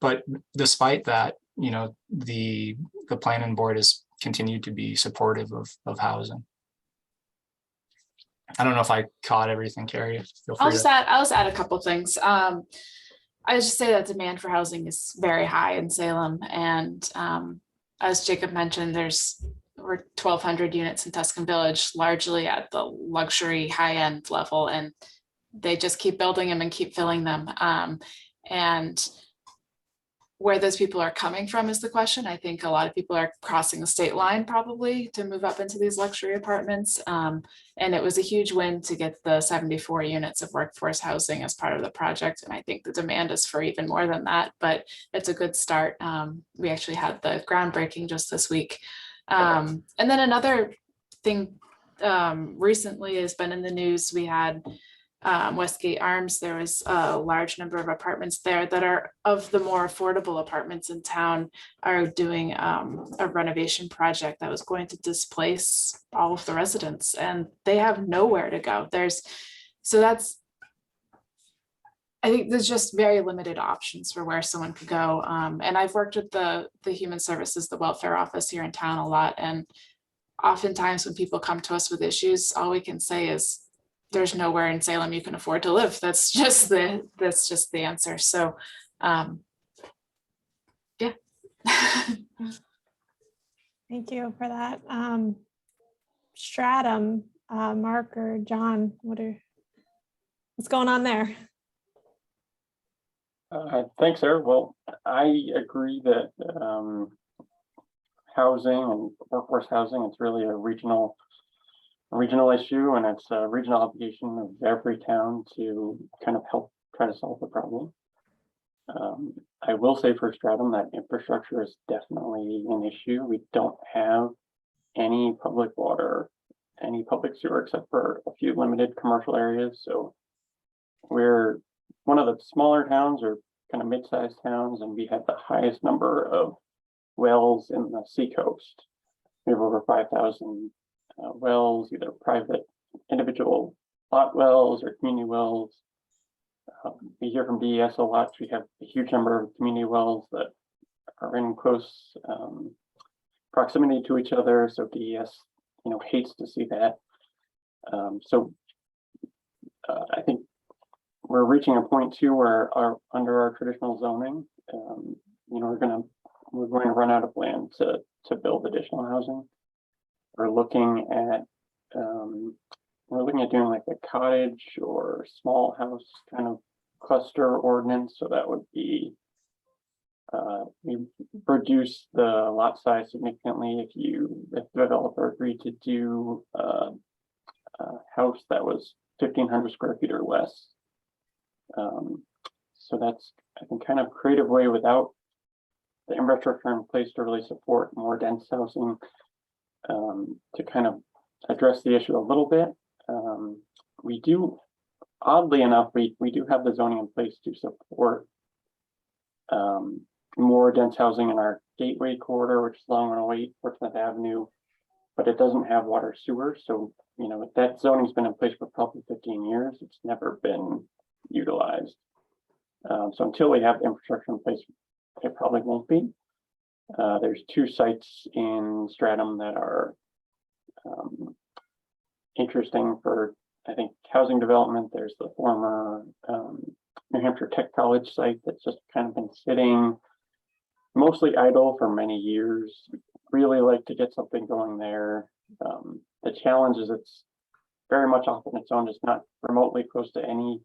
But despite that, the planning board has continued to be supportive of housing. I don't know if I caught everything, Carrie. I'll just add a couple things. I just say that demand for housing is very high in Salem, and as Jacob mentioned, we're 1,200 units in Tuscan Village, largely at the luxury high-end level, and they just keep building them and keep filling them. And where those people are coming from is the question. I think a lot of people are crossing the state line probably to move up into these luxury apartments. And it was a huge win to get the 74 units of workforce housing as part of the project. And I think the demand is for even more than that, but it's a good start. We actually had the groundbreaking just this week. And then another thing recently has been in the news. We had Westgate Arms. There was a large number of apartments there that are of the more affordable apartments in town are doing a renovation project that was going to displace all of the residents, and they have nowhere to go. I think there's just very limited options for where someone could go. And I've worked with the human services, the welfare office here in town a lot. And oftentimes when people come to us with issues, all we can say is, there's nowhere in Salem you can afford to live. That's just the answer. So, yeah. Thank you for that. Stratum, Mark or John, what's going on there? Thanks, Sarah. Well, I agree that housing and workforce housing, it's really a regional issue, and it's a regional obligation of every town to kind of help try to solve the problem. I will say for Stratum that infrastructure is definitely an issue. We don't have any public water, any public sewer, except for a few limited commercial areas. So we're one of the smaller towns, or kind of mid-sized towns, and we have the highest number of wells in the seacoast. We have over 5,000 wells, either private individual lot wells or community wells. We hear from DES a lot. We have a huge number of community wells that are in close proximity to each other. So DES, hates to see that. I think we're reaching a point too where under our traditional zoning, we're going to run out of land to build additional housing. We're looking at doing like a cottage or small house kind of cluster ordinance. So that would be we reduce the lot size significantly if the developer agreed to do a house that was 1,500 square feet or less. So that's, I think, kind of creative way without the infrastructure in place to really support more dense housing, to kind of address the issue a little bit. We do, oddly enough, we do have the zoning in place to support more dense housing in our gateway corridor, which is along 108 Portsmouth Avenue, but it doesn't have water sewer. So, that zoning's been in place for probably 15 years. It's never been utilized. So until we have the infrastructure in place, it probably won't be. There's 2 sites in Stratham that are interesting for, I think, housing development. There's the former New Hampshire Tech College site that's just kind of been sitting mostly idle for many years. Really like to get something going there. The challenge is it's very much off on its own, just not remotely close to any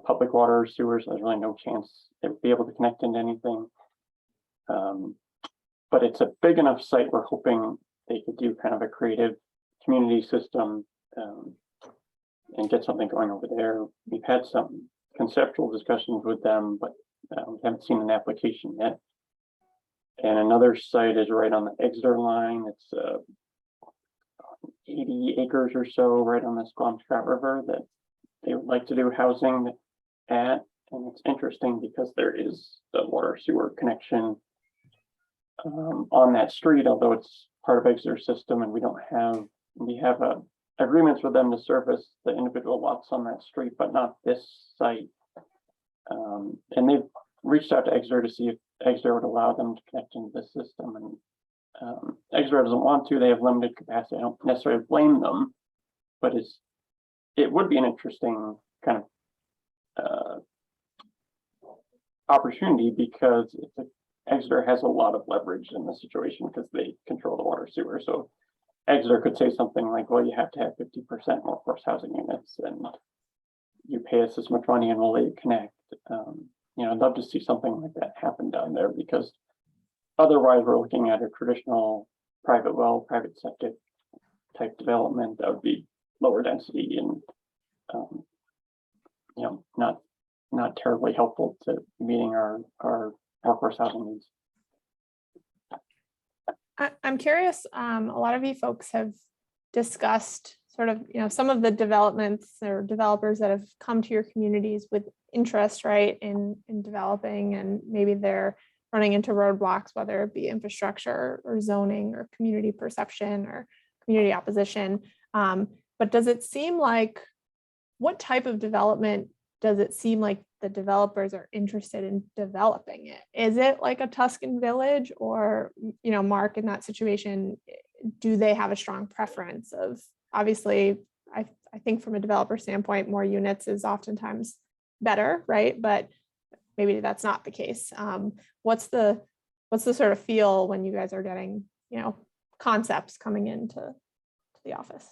public water or sewers. There's really no chance it would be able to connect into anything. But it's a big enough site, we're hoping they could do kind of a creative community system and get something going over there. We've had some conceptual discussions with them, but we haven't seen an application yet. And another site is right on the Exeter line. It's 80 acres or so right on the Squamish River that they would like to do housing at. And it's interesting because there is the water sewer connection on that street, although it's part of Exeter system, and we have agreements with them to service the individual lots on that street, but not this site. And they've reached out to Exeter to see if Exeter would allow them to connect into the system, and Exeter doesn't want to. They have limited capacity. I don't necessarily blame them, but it would be an interesting kind of opportunity because Exeter has a lot of leverage in this situation because they control the water sewer. So Exeter could say something like, well, you have to have 50% workforce housing units and you pay us this much money and we'll let you connect. I'd love to see something like that happen down there because otherwise we're looking at a traditional private well, private septic type development that would be lower density and not terribly helpful to meeting our workforce housing needs. I'm curious, a lot of you folks have discussed sort of, some of the developments or developers that have come to your communities with interest, right, in developing, and maybe they're running into roadblocks, whether it be infrastructure or zoning or community perception or community opposition. But does it seem like, what type of development does it seem like the developers are interested in developing it? Is it like a Tuscan village, or, Mark, in that situation, do they have a strong preference of, obviously, I think from a developer standpoint, more units is oftentimes better, right? But maybe that's not the case. What's the sort of feel when you guys are getting, concepts coming into the office?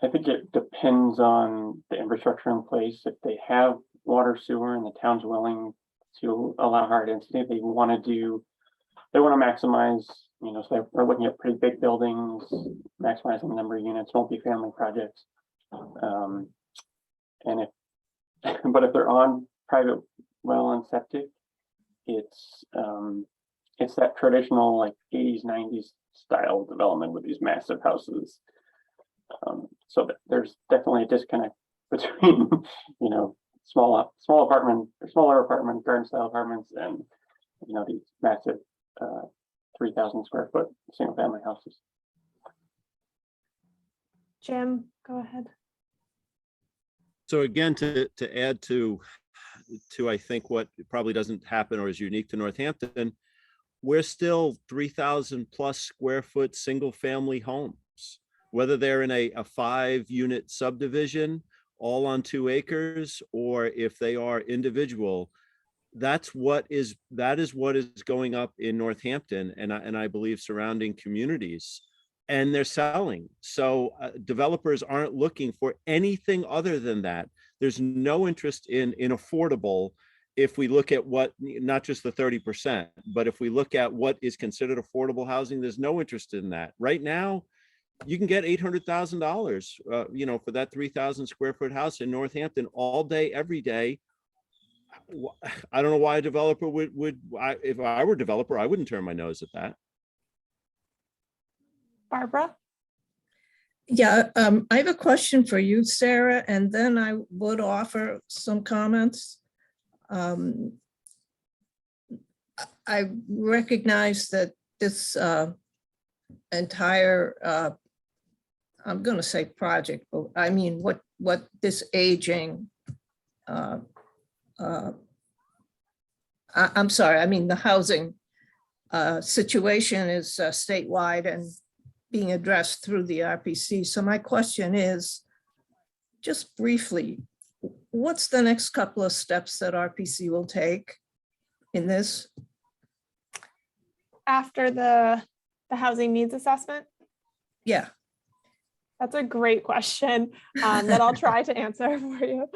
I think it depends on the infrastructure in place. If they have water, sewer, and the town's willing to allow higher density, they want to maximize, so we're looking at pretty big buildings, maximizing the number of units, multifamily projects. But if they're on private well and septic, it's that traditional like 80s, 90s style development with these massive houses. So there's definitely a disconnect between, smaller apartment, garden style apartments, and these massive 3,000 square foot single family houses. Jim, go ahead. So again, to add to I think what probably doesn't happen or is unique to Northampton, we're still 3,000 plus square foot single family homes, whether they're in a 5-unit subdivision all on 2 acres, or if they are individual, that is what is going up in Northampton and I believe surrounding communities, and they're selling. So developers aren't looking for anything other than that. There's no interest in affordable. If we look at what, not just the 30%, but if we look at what is considered affordable housing, there's no interest in that. Right now, you can get $800,000, for that 3,000 square foot house in Northampton all day, every day. I don't know why a developer if I were a developer, I wouldn't turn my nose at that. Barbara? Yeah, I have a question for you, Sarah, and then I would offer some comments. I recognize that this entire, I'm going to say project, but I mean what this aging, I'm sorry, I mean the housing situation is statewide and being addressed through the RPC. So my question is, just briefly, what's the next couple of steps that RPC will take in this? After the housing needs assessment? Yeah. That's a great question that I'll try to answer for you.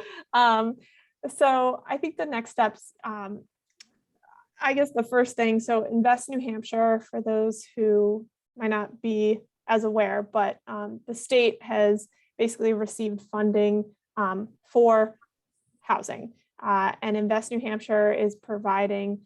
So I think the next steps, I guess the first thing, so Invest New Hampshire, for those who might not be as aware, but the state has basically received funding for housing. And Invest New Hampshire is providing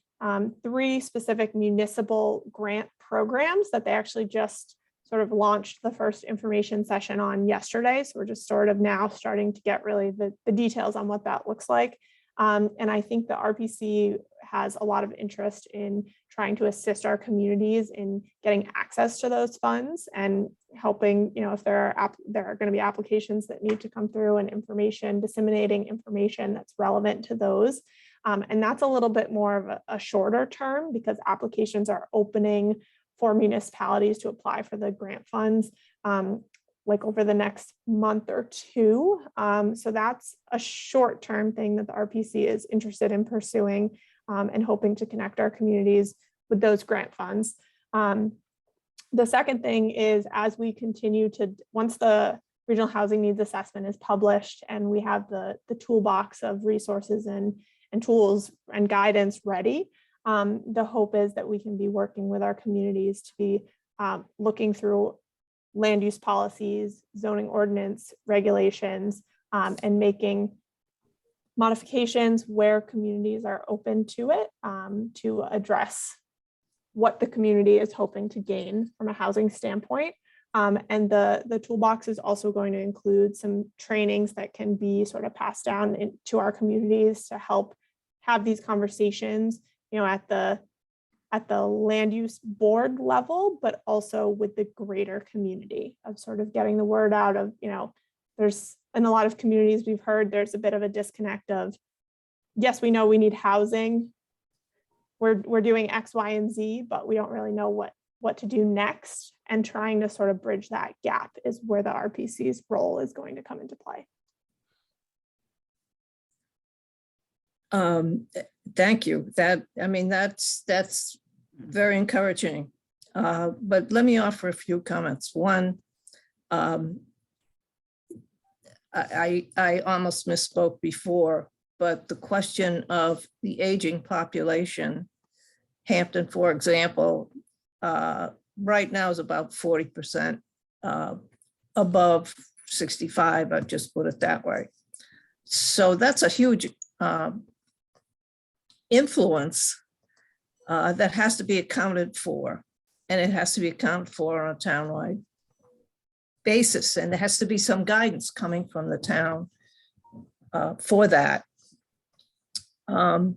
3 specific municipal grant programs that they actually just sort of launched the first information session on yesterday. So we're just sort of now starting to get really the details on what that looks like. And I think the RPC has a lot of interest in trying to assist our communities in getting access to those funds and helping, if there are going to be applications that need to come through and disseminating information that's relevant to those. And that's a little bit more of a shorter term, because applications are opening for municipalities to apply for the grant funds like over the next month or 2. So that's a short-term thing that the RPC is interested in pursuing and hoping to connect our communities with those grant funds. The second thing is, as we continue to, once the regional housing needs assessment is published and we have the toolbox of resources and tools and guidance ready, the hope is that we can be working with our communities to be looking through land use policies, zoning ordinance regulations, and making modifications where communities are open to it, to address what the community is hoping to gain from a housing standpoint. And the toolbox is also going to include some trainings that can be sort of passed down to our communities to help have these conversations, at the land use board level, but also with the greater community of sort of getting the word out of, there's, in a lot of communities we've heard, there's a bit of a disconnect of, yes, we know we need housing. We're doing X, Y, and Z, but we don't really know what to do next. And trying to sort of bridge that gap is where the RPC's role is going to come into play. Thank you. That's very encouraging. But let me offer a few comments. One, I almost misspoke before, but the question of the aging population, Hampton, for example, right now is about 40% above 65. I'll just put it that way. So that's a huge influence that has to be accounted for, and it has to be accounted for on a townwide basis, and there has to be some guidance coming from the town for that. I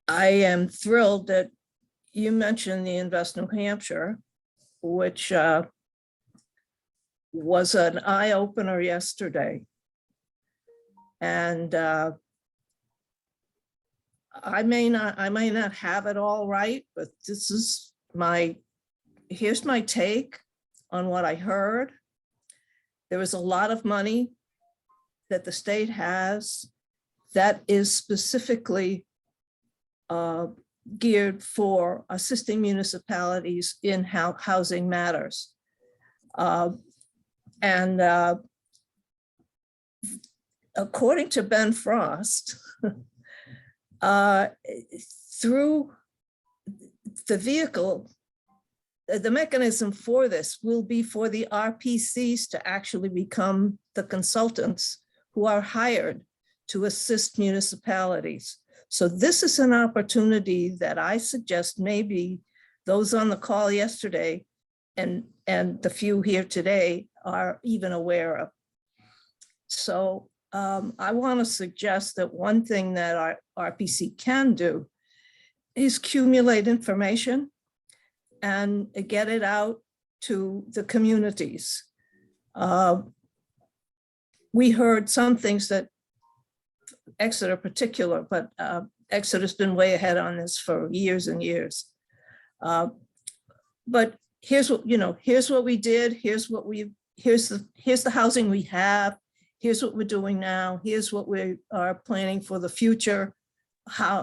am thrilled that you mentioned the Invest New Hampshire, which was an eye-opener yesterday. And I may not have it all right, but this is here's my take on what I heard. There was a lot of money that the state has that is specifically geared for assisting municipalities in housing matters. And according to Ben Frost, through the vehicle, the mechanism for this will be for the RPCs to actually become the consultants who are hired to assist municipalities. So this is an opportunity that I suggest maybe those on the call yesterday and the few here today are even aware of. So I want to suggest that one thing that our RPC can do is accumulate information and get it out to the communities. We heard some things that Exeter particular, but Exeter's been way ahead on this for years and years. But here's what, here's what we did. Here's the housing we have. Here's what we're doing now. Here's what we are planning for the future.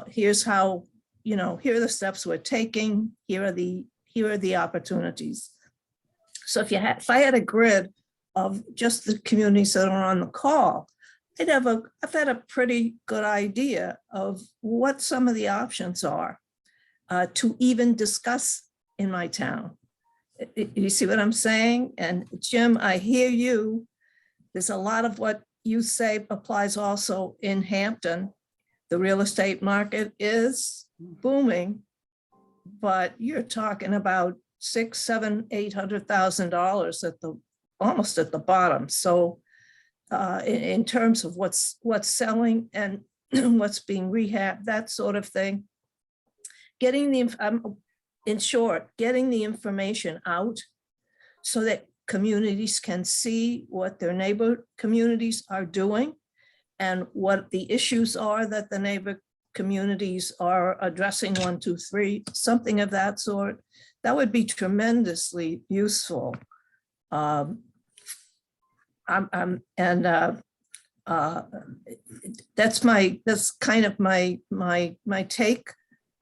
Here's how, here are the steps we're taking. Here are the opportunities. So if I had a grid of just the communities that are on the call, I've had a pretty good idea of what some of the options are to even discuss in my town. You see what I'm saying? And Jim, I hear you. There's a lot of what you say applies also in Hampton. The real estate market is booming, but you're talking about $600,000, $700,000, $800,000 almost at the bottom. So in terms of what's selling and what's being rehabbed, that sort of thing, in short, getting the information out so that communities can see what their neighbor communities are doing and what the issues are that the neighbor communities are addressing, 1, 2, 3, something of that sort. That would be tremendously useful. That's kind of my take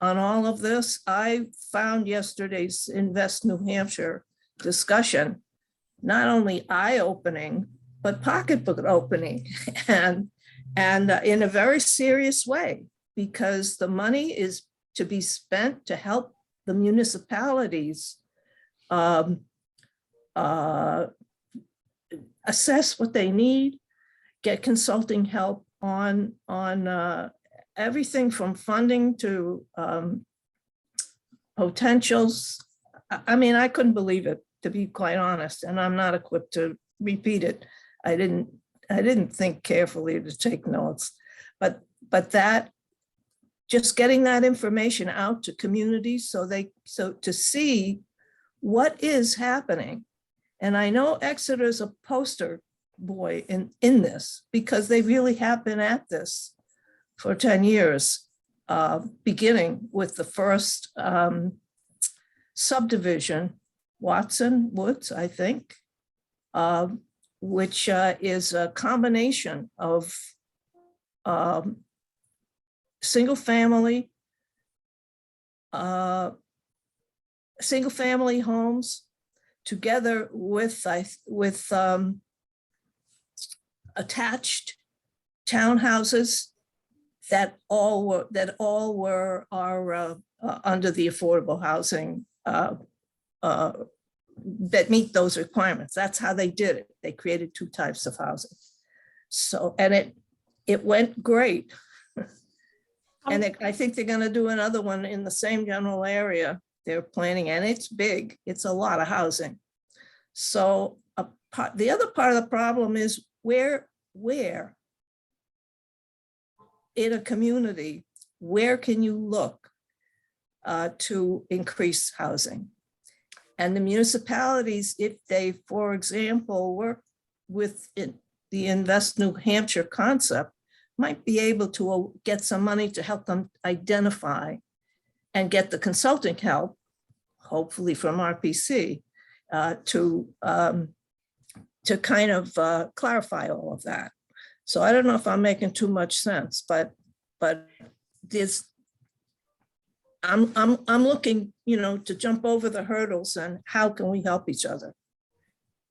on all of this. I found yesterday's Invest New Hampshire discussion not only eye-opening, but pocketbook opening, and in a very serious way, because the money is to be spent to help the municipalities assess what they need, get consulting help on everything from funding to potentials. I mean, I couldn't believe it, to be quite honest, and I'm not equipped to repeat it. I didn't think carefully to take notes, but that just getting that information out to communities so to see what is happening. And I know Exeter's a poster boy in this, because they really have been at this for 10 years, beginning with the first subdivision, Watson Woods, I think, which is a combination of single family homes together with attached townhouses that all were under the affordable housing that meet those requirements. That's how they did it. They created 2 types of housing. So, and it went great. And I think they're going to do another one in the same general area they're planning, and it's big. It's a lot of housing. So the other part of the problem is where in a community, where can you look to increase housing? And the municipalities, if they, for example, work with the Invest New Hampshire concept, might be able to get some money to help them identify and get the consulting help, hopefully from RPC, to kind of clarify all of that. So I don't know if I'm making too much sense, but this, I'm looking, to jump over the hurdles, and how can we help each other?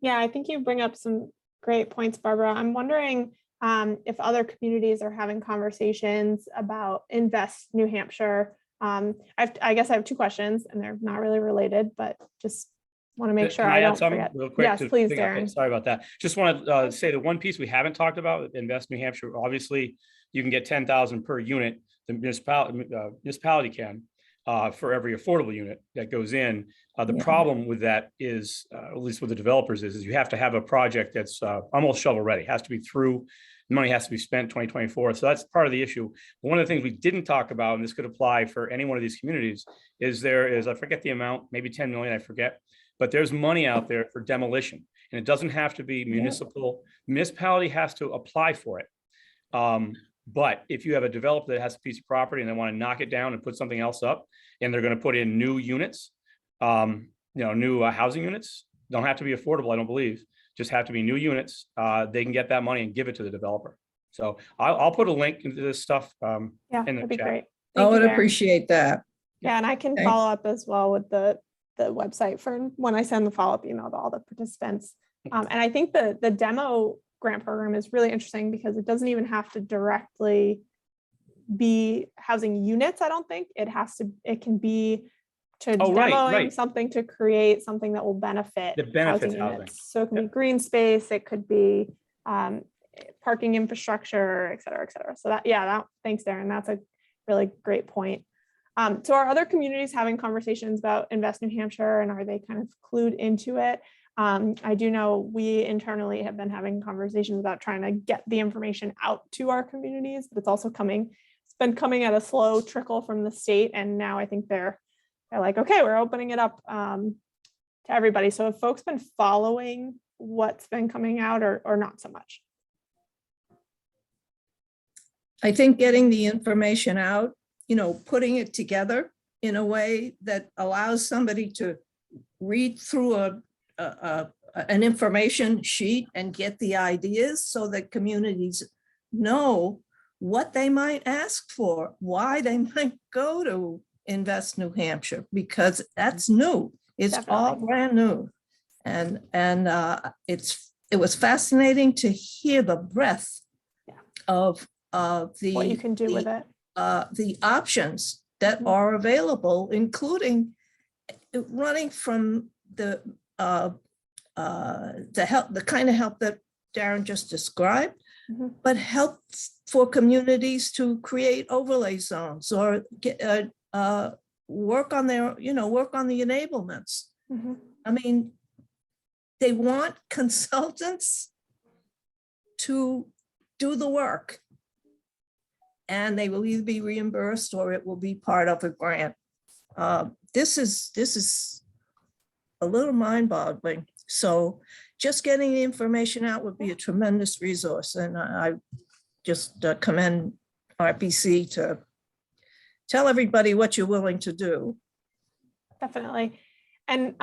Yeah, I think you bring up some great points, Barbara. I'm wondering if other communities are having conversations about Invest New Hampshire. I guess I have two questions, and they're not really related, but just want to make sure Can I add don't something forget. real quick Yes, to please, pick up? Darren. Sorry about that. Just want to say the one piece we haven't talked about, Invest New Hampshire, obviously you can get 10,000 per unit. The municipality can for every affordable unit that goes in. The Yeah. problem with that is, at least with the developers, is you have to have a project that's almost shovel ready. It has to be through. The money has to be spent 2024. So that's part of the issue. One of the things we didn't talk about, and this could apply for any one of these communities, is I forget the amount, maybe 10 million, I forget, but there's money out there for demolition, and it doesn't have to be municipal. Municipality has to apply for it. But if you have a developer that has a piece of property and they want to knock it down and put something else up, and they're going to put in new units, new housing units, don't have to be affordable, I don't believe, just have to be new units. They can get that money and give it to the developer. So I'll put a link into this stuff Yeah, in the that'd be chat. great. I Thank you, would Darren. appreciate that. Yeah, and I can Okay. follow up as well with the website for when I send the follow-up email to all the participants. And I think the demo grant program is really interesting because it doesn't even have to directly be housing units. I don't think it can be to demoing something to create something that will benefit That benefits housing. units. So it can be green space, it could be parking infrastructure, et cetera, et cetera. So thanks, Darren. That's a really great point. So are other communities having conversations about Invest New Hampshire, and are they kind of clued into it? I do know we internally have been having conversations about trying to get the information out to our communities, but it's been coming at a slow trickle from the state. And now I think they're like, okay, we're opening it up to everybody. So have folks been following what's been coming out or not so much? I think getting the information out, putting it together in a way that allows somebody to read through an information sheet and get the ideas so that communities know what they might ask for, why they might go to Invest New Hampshire, because that's new. It's all brand new. And it was fascinating to hear the breadth of What you can do with it. the options that are available, including running from the kind of help that Darren just described, but help for communities to create overlay zones or work on the enablements. I mean, they want consultants to do the work, and they will either be reimbursed or it will be part of a grant. This is a little mind-boggling. So just getting the information out would be a tremendous resource. And I just commend RPC to tell everybody what you're willing to do. Definitely. And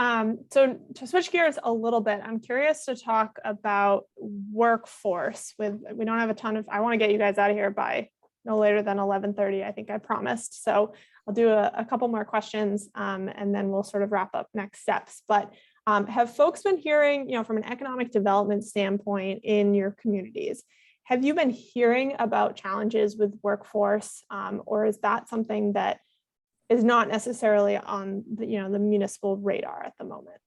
so to switch gears a little bit, I'm curious to talk about workforce. We don't have a ton of, I want to get you guys out of here by no later than 11:30, I think I promised. So I'll do a couple more questions and then we'll sort of wrap up next steps. But have folks been hearing, from an economic development standpoint in your communities, have you been hearing about challenges with workforce, or is that something that is not necessarily on the municipal radar at the moment?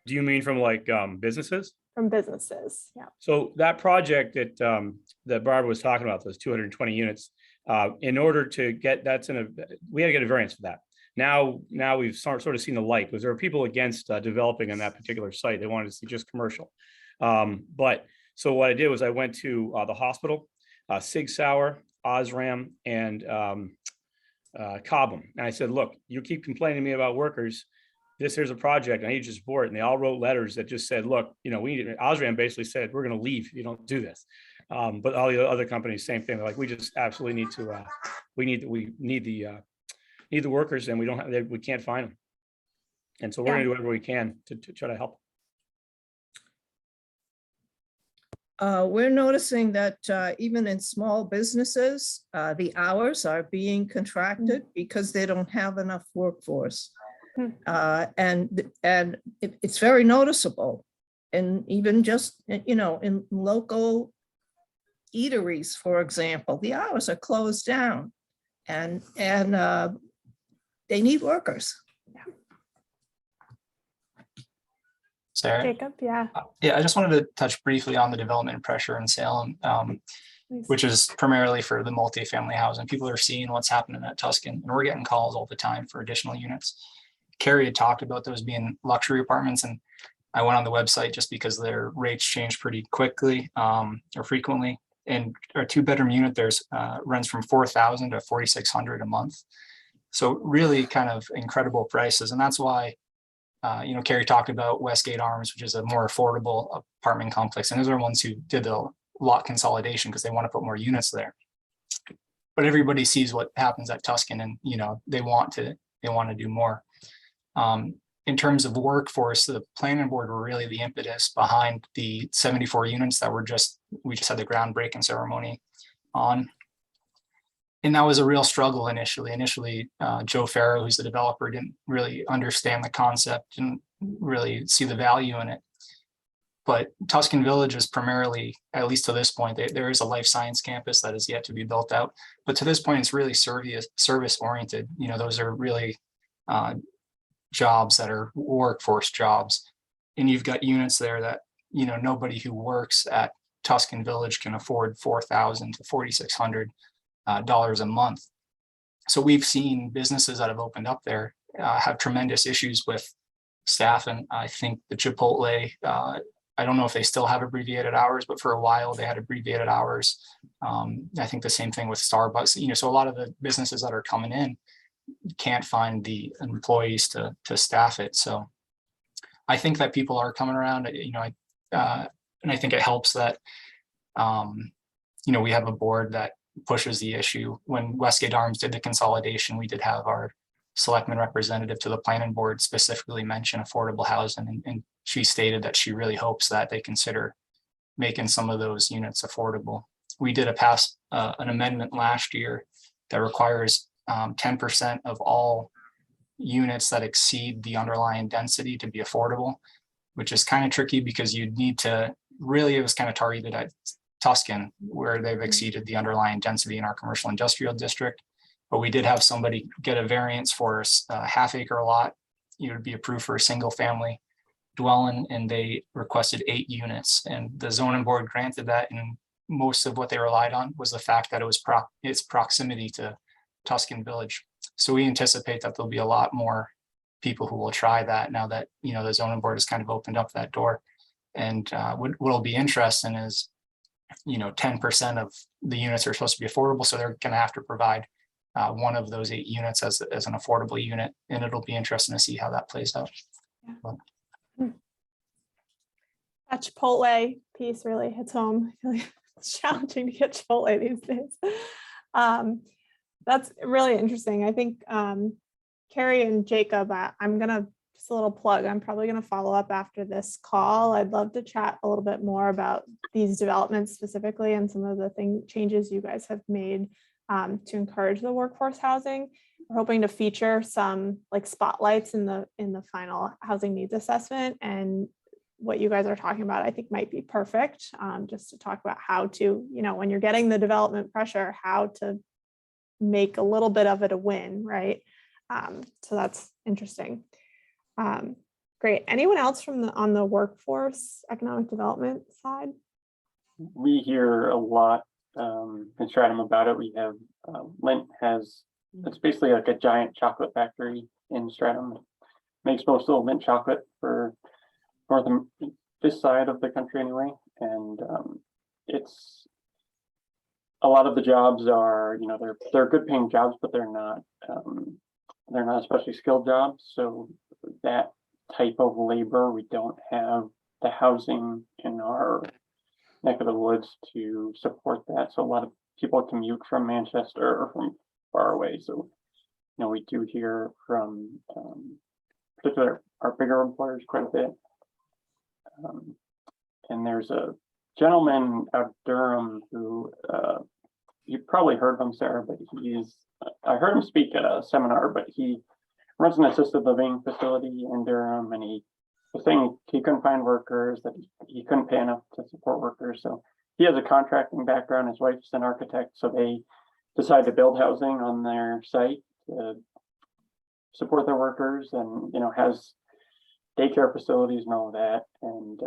Do you mean from like businesses? From businesses, yeah. So that project that Barbara was talking about, those 220 units, in order to get we had to get a variance for that. Now we've sort of seen the light, because there were people against developing on that particular site. They wanted to see just commercial. But so what I did was I went to the hospital, Sig Sauer, Osram, and Cobham. And I said, look, you keep complaining to me about workers. Here's a project, I need you to support it. And they all wrote letters that just said, look, Osram basically said, we're going to leave if you don't do this. But all the other companies, same thing. They're like, we just absolutely need to, we need the workers, and we can't find them. And so we're going to do whatever we can to try to help. We're noticing that even in small businesses, the hours are being contracted because they don't have enough workforce. And it's very noticeable. And even just, in local eateries, for example, the hours are closed down and they need workers. Sarah? Jacob, yeah. Yeah, I just wanted to touch briefly on the development pressure in Salem, Please. which is primarily for the multifamily housing. People are seeing what's happening at Tuscan, and we're getting calls all the time for additional units. Carrie had talked about those being luxury apartments, and I went on the website just because their rates change pretty quickly or frequently. And our 2-bedroom unit, there's rents from $4,000 to $4,600 a month. So really kind of incredible prices. And that's why, Carrie talked about Westgate Arms, which is a more affordable apartment complex. And those are ones who did the lot consolidation because they want to put more units there. But everybody sees what happens at Tuscan, and they want to do more. In terms of workforce, the planning board were really the impetus behind the 74 units that we just had the groundbreaking ceremony on. And that was a real struggle initially. Joe Farrow, who's the developer, didn't really understand the concept, didn't really see the value in it. But Tuscan Village is primarily, at least to this point, there is a life science campus that is yet to be built out. But to this point, it's really service oriented. Those are really jobs that are workforce jobs. And you've got units there that, nobody who works at Tuscan Village can afford $4,000 to $4,600 a month. So we've seen businesses that have opened up there have tremendous issues with staff. And I think the Chipotle, I don't know if they still have abbreviated hours, but for a while they had abbreviated hours. I think the same thing with Starbucks. So a lot of the businesses that are coming in can't find the employees to staff it. So I think that people are coming around, and I think it helps that, we have a board that pushes the issue. When Westgate Arms did the consolidation, we did have our selectman representative to the planning board specifically mention affordable housing. And she stated that she really hopes that they consider making some of those units affordable. We did pass an amendment last year that requires 10% of all units that exceed the underlying density to be affordable, which is kind of tricky because you'd need to really, it was kind of targeted at Tuscan, where they've exceeded the underlying density in our commercial industrial district. But we did have somebody get a variance for a half-acre lot. You would be approved for a single family dwelling, and they requested 8 units, and the zoning board granted that. And most of what they relied on was the fact that it was its proximity to Tuscan Village. So we anticipate that there'll be a lot more people who will try that now that the zoning board has kind of opened up that door. And what'll be interesting is 10% of the units are supposed to be affordable, so they're going to have to provide one of those 8 units as an affordable unit, and it'll be interesting to see how that plays out. Yeah. That Chipotle piece really hits home. I feel like it's challenging to get Chipotle these days. That's really interesting. I think Carrie and Jacob, I'm gonna just a little plug. I'm probably gonna follow up after this call. I'd love to chat a little bit more about these developments specifically and some of the changes you guys have made to encourage the workforce housing. We're hoping to feature some spotlights in the final housing needs assessment, and what you guys are talking about, I think might be perfect, just to talk about how to, when you're getting the development pressure, how to make a little bit of it a win, right? So that's interesting. Great. Anyone else on the workforce economic development side? We hear a lot in Stratham about it. We have Lint it's basically like a giant chocolate factory in Stratham. It makes most of the Lint chocolate for this side of the country anyway. And it's a lot of the jobs are, they're good paying jobs, but they're not especially skilled jobs. So that type of labor, we don't have the housing in our neck of the woods to support that. So a lot of people commute from Manchester or from far away. So, we do hear from particularly our bigger employers quite a bit. And there's a gentleman out of Durham who, you probably heard of him, Sarah, but I heard him speak at a seminar, but he runs an assisted living facility in Durham, and he was saying he couldn't find workers, that he couldn't pay enough to support workers. So he has a contracting background. His wife's an architect, so they decided to build housing on their site to support their workers, and has daycare facilities and all of that. And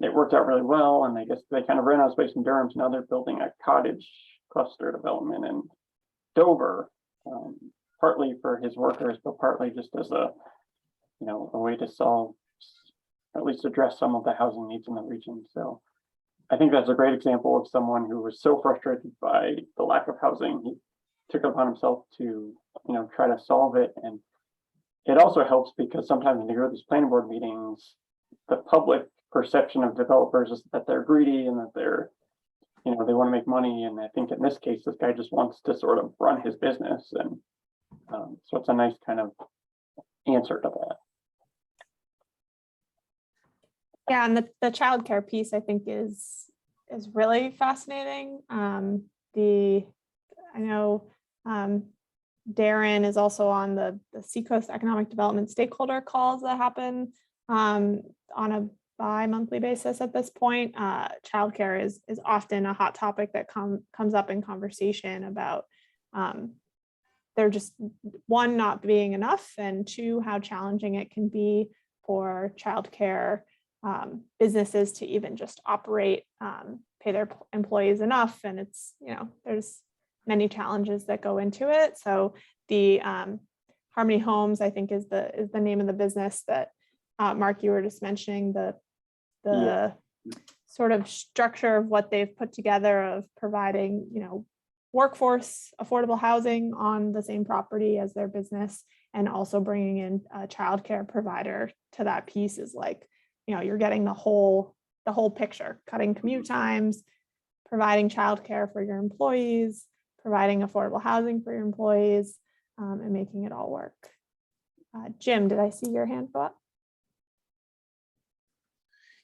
it worked out really well. And I guess they kind of ran out of space in Durham, so now they're building a cottage cluster development in Dover, partly for his workers, but partly just as a way to solve, at least address some of the housing needs in the region. So I think that's a great example of someone who was so frustrated by the lack of housing, he took it upon himself to, try to solve it. And it also helps because sometimes when you go to these planning board meetings, the public perception of developers is that they're greedy and that they're, they want to make money. And I think in this case, this guy just wants to sort of run his business. And so it's a nice kind of answer to that. Yeah, and the childcare piece I think is really fascinating. I know Darren is also on the Seacoast Economic Development stakeholder calls that happen on a bi-monthly basis at this point. Childcare is often a hot topic that comes up in conversation about there just, one, not being enough, and two, how challenging it can be for childcare businesses to even just operate, pay their employees enough. And it's, there's many challenges that go into it. So the Harmony Homes, I think, is the name of the business that Mark, you were just mentioning, the sort of structure of what they've put together of providing, workforce affordable housing on the same property as their business, and also bringing in a childcare provider to that piece is like, you're getting the whole picture, cutting commute times, providing childcare for your employees, providing affordable housing for your employees, and making it all work. Jim, did I see your hand go up?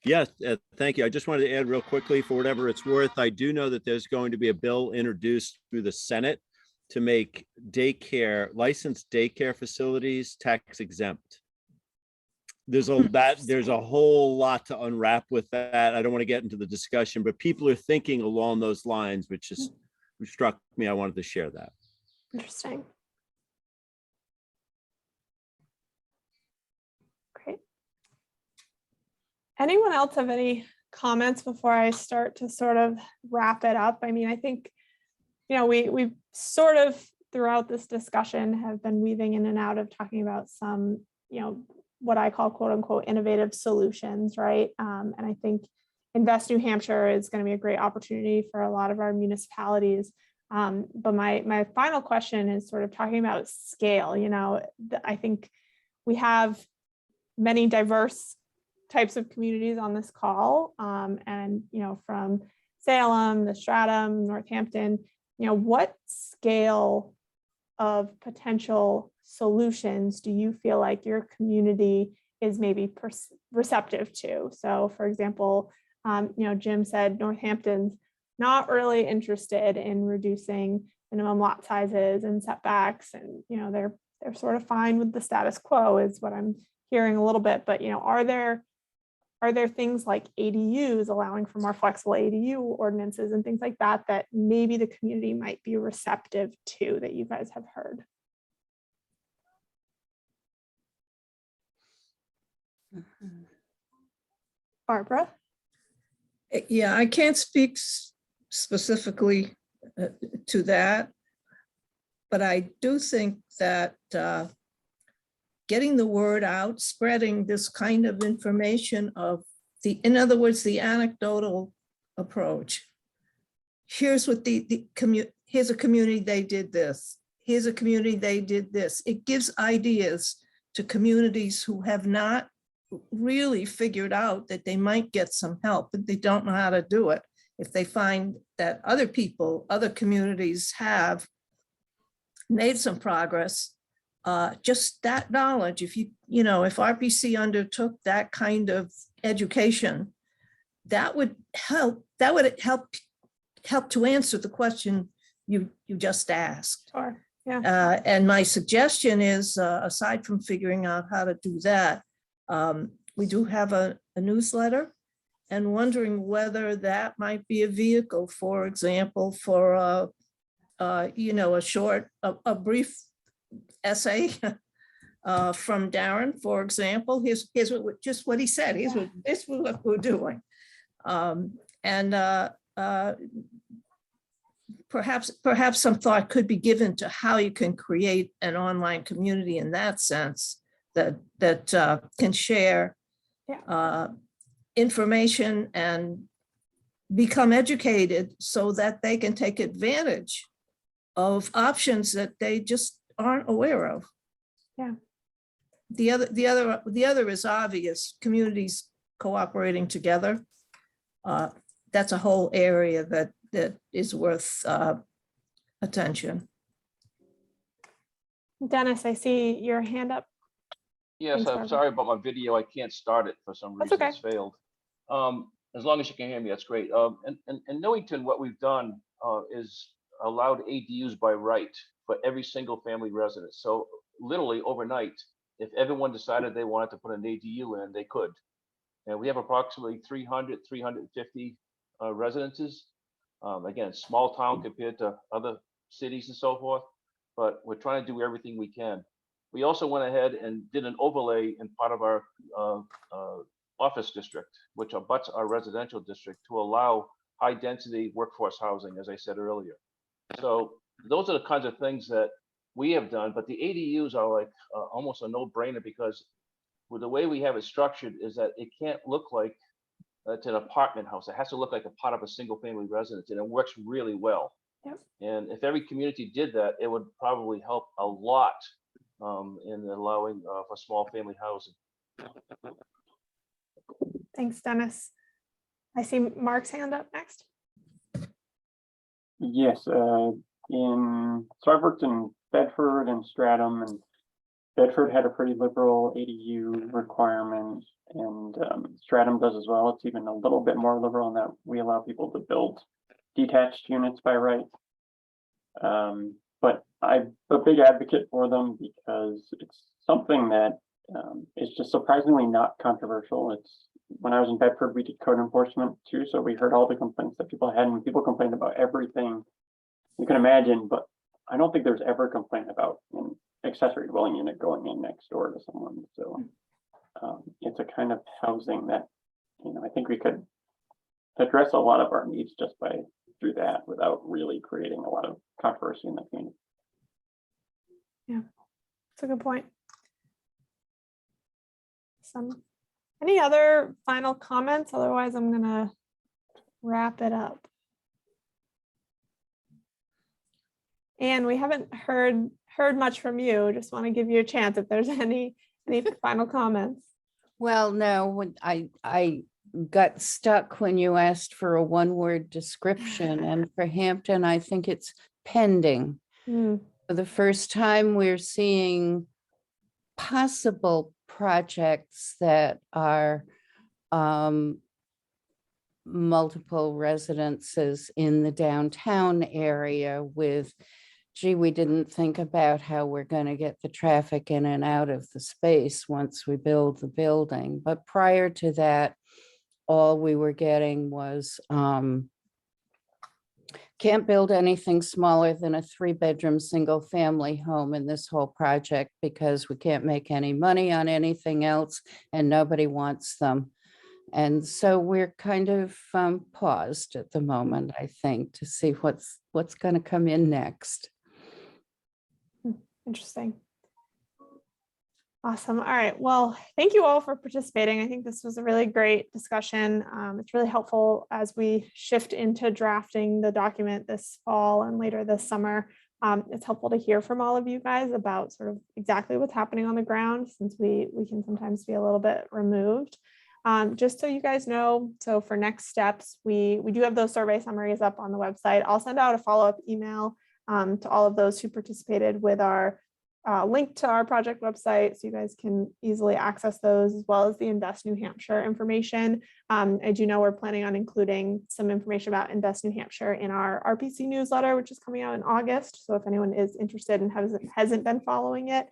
Yes, thank you. I just wanted to add real quickly, for whatever it's worth, I do know that there's going to be a bill introduced through the Senate to make licensed daycare facilities tax exempt. There's a whole lot to unwrap with that. I don't want to get into the discussion, but people are thinking along those lines, which struck me. I wanted to share that. Interesting. Great. Anyone else have any comments before I start to sort of wrap it up? I mean, I think, we've sort of throughout this discussion have been weaving in and out of talking about some, what I call quote unquote innovative solutions, right? And I think Invest New Hampshire is going to be a great opportunity for a lot of our municipalities. But my final question is sort of talking about scale. I think we have many diverse types of communities on this call, and from Salem, the Stratum, Northampton, what scale of potential solutions do you feel like your community is maybe receptive to? So for example, Jim said Northampton's not really interested in reducing minimum lot sizes and setbacks, and they're sort of fine with the status quo is what I'm hearing a little bit. But are there things like ADUs, allowing for more flexible ADU ordinances and things like that that maybe the community might be receptive to, that you guys have heard? Barbara? Yeah, I can't speak specifically to that, but I do think that getting the word out, spreading this kind of information of in other words, the anecdotal approach. Here's what here's a community, they did this. Here's a community, they did this. It gives ideas to communities who have not really figured out that they might get some help, but they don't know how to do it. If they find that other communities have made some progress, just that knowledge, if if RPC undertook that kind of education, that would help. That would help to answer the question you just asked. Sure. Yeah. And my suggestion is, aside from figuring out how to do that, we do have a newsletter, and wondering whether that might be a vehicle, for example, for a brief essay from Darren, for example. Here's just what he said. This is what we're doing. Perhaps some thought could be given to how you can create an online community in that sense, that can share information and become educated so that they can take advantage of options that they just aren't aware of. Yeah. The other is obvious: communities cooperating together. That's a whole area that is worth attention. Dennis, I see your hand up. Yes, Thanks, I'm Barbara. sorry about my video. I can't start it for some That's reason. okay. It's failed. As long as you can hear me, that's great. In Newington, what we've done is allowed ADUs by right for every single family resident. So literally overnight, if everyone decided they wanted to put an ADU in, they could. And we have approximately 300, 350 residences. Again, small town compared to other cities and so forth, but we're trying to do everything we can. We also went ahead and did an overlay in part of our office district, which abuts our residential district, to allow high density workforce housing, as I said earlier. So those are the kinds of things that we have done, but the ADUs are like almost a no-brainer, because with the way we have it structured is that it can't look like it's an apartment house. It has to look like a part of a single family residence, and it works really well. Yep. And if every community did that, it would probably help a lot in allowing for small family housing. Thanks, Dennis. I see Mark's hand up next. Yes, so I've worked in Bedford and Stratham, and Bedford had a pretty liberal ADU requirement, and Stratham does as well. It's even a little bit more liberal in that we allow people to build detached units by right. But I'm a big advocate for them because it's something that is just surprisingly not controversial. When I was in Bedford, we did code enforcement too, so we heard all the complaints that people had, and people complained about everything you can imagine, but I don't think there's ever a complaint about an accessory dwelling unit going in next door to someone. So it's a kind of housing that, I think we could address a lot of our needs just through that, without really creating a lot of controversy in the community. Yeah, that's a good point. Any other final comments? Otherwise, I'm gonna wrap it up. And we haven't heard much from you. Just want to give you a chance if there's any final comments. Well, no, I got stuck when you asked for a one-word description, and for Hampton, I think it's pending. For the first time, we're seeing possible projects that are multiple residences in the downtown area with, gee, we didn't think about how we're going to get the traffic in and out of the space once we build the building. But prior to that, all we were getting was can't build anything smaller than a 3-bedroom single family home in this whole project because we can't make any money on anything else and nobody wants them. And so we're kind of paused at the moment, I think, to see what's going to come in next. Interesting. Awesome. All right. Well, thank you all for participating. I think this was a really great discussion. It's really helpful as we shift into drafting the document this fall and later this summer. It's helpful to hear from all of you guys about sort of exactly what's happening on the ground, since we can sometimes be a little bit removed. Just so you guys know, so for next steps, we do have those survey summaries up on the website. I'll send out a follow-up email to all of those who participated with our link to our project website so you guys can easily access those, as well as the Invest New Hampshire information. I do know we're planning on including some information about Invest New Hampshire in our RPC newsletter, which is coming out in August. So if anyone is interested and hasn't been following it,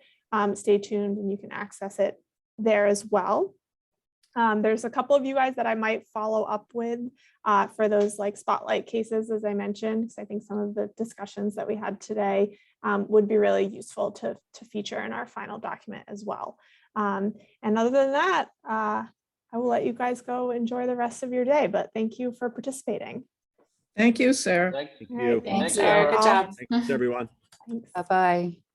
stay tuned and you can access it there as well. There's a couple of you guys that I might follow up with for those like spotlight cases, as I mentioned, because I think some of the discussions that we had today would be really useful to feature in our final document as well. And other than that, I will let you guys go enjoy the rest of your day, but thank you for participating. Thank you, Sarah. Thank Thank All you. right, Thanks, Thanks, Sarah. Good Sarah. job. Thanks, everyone. Thanks. Bye-bye.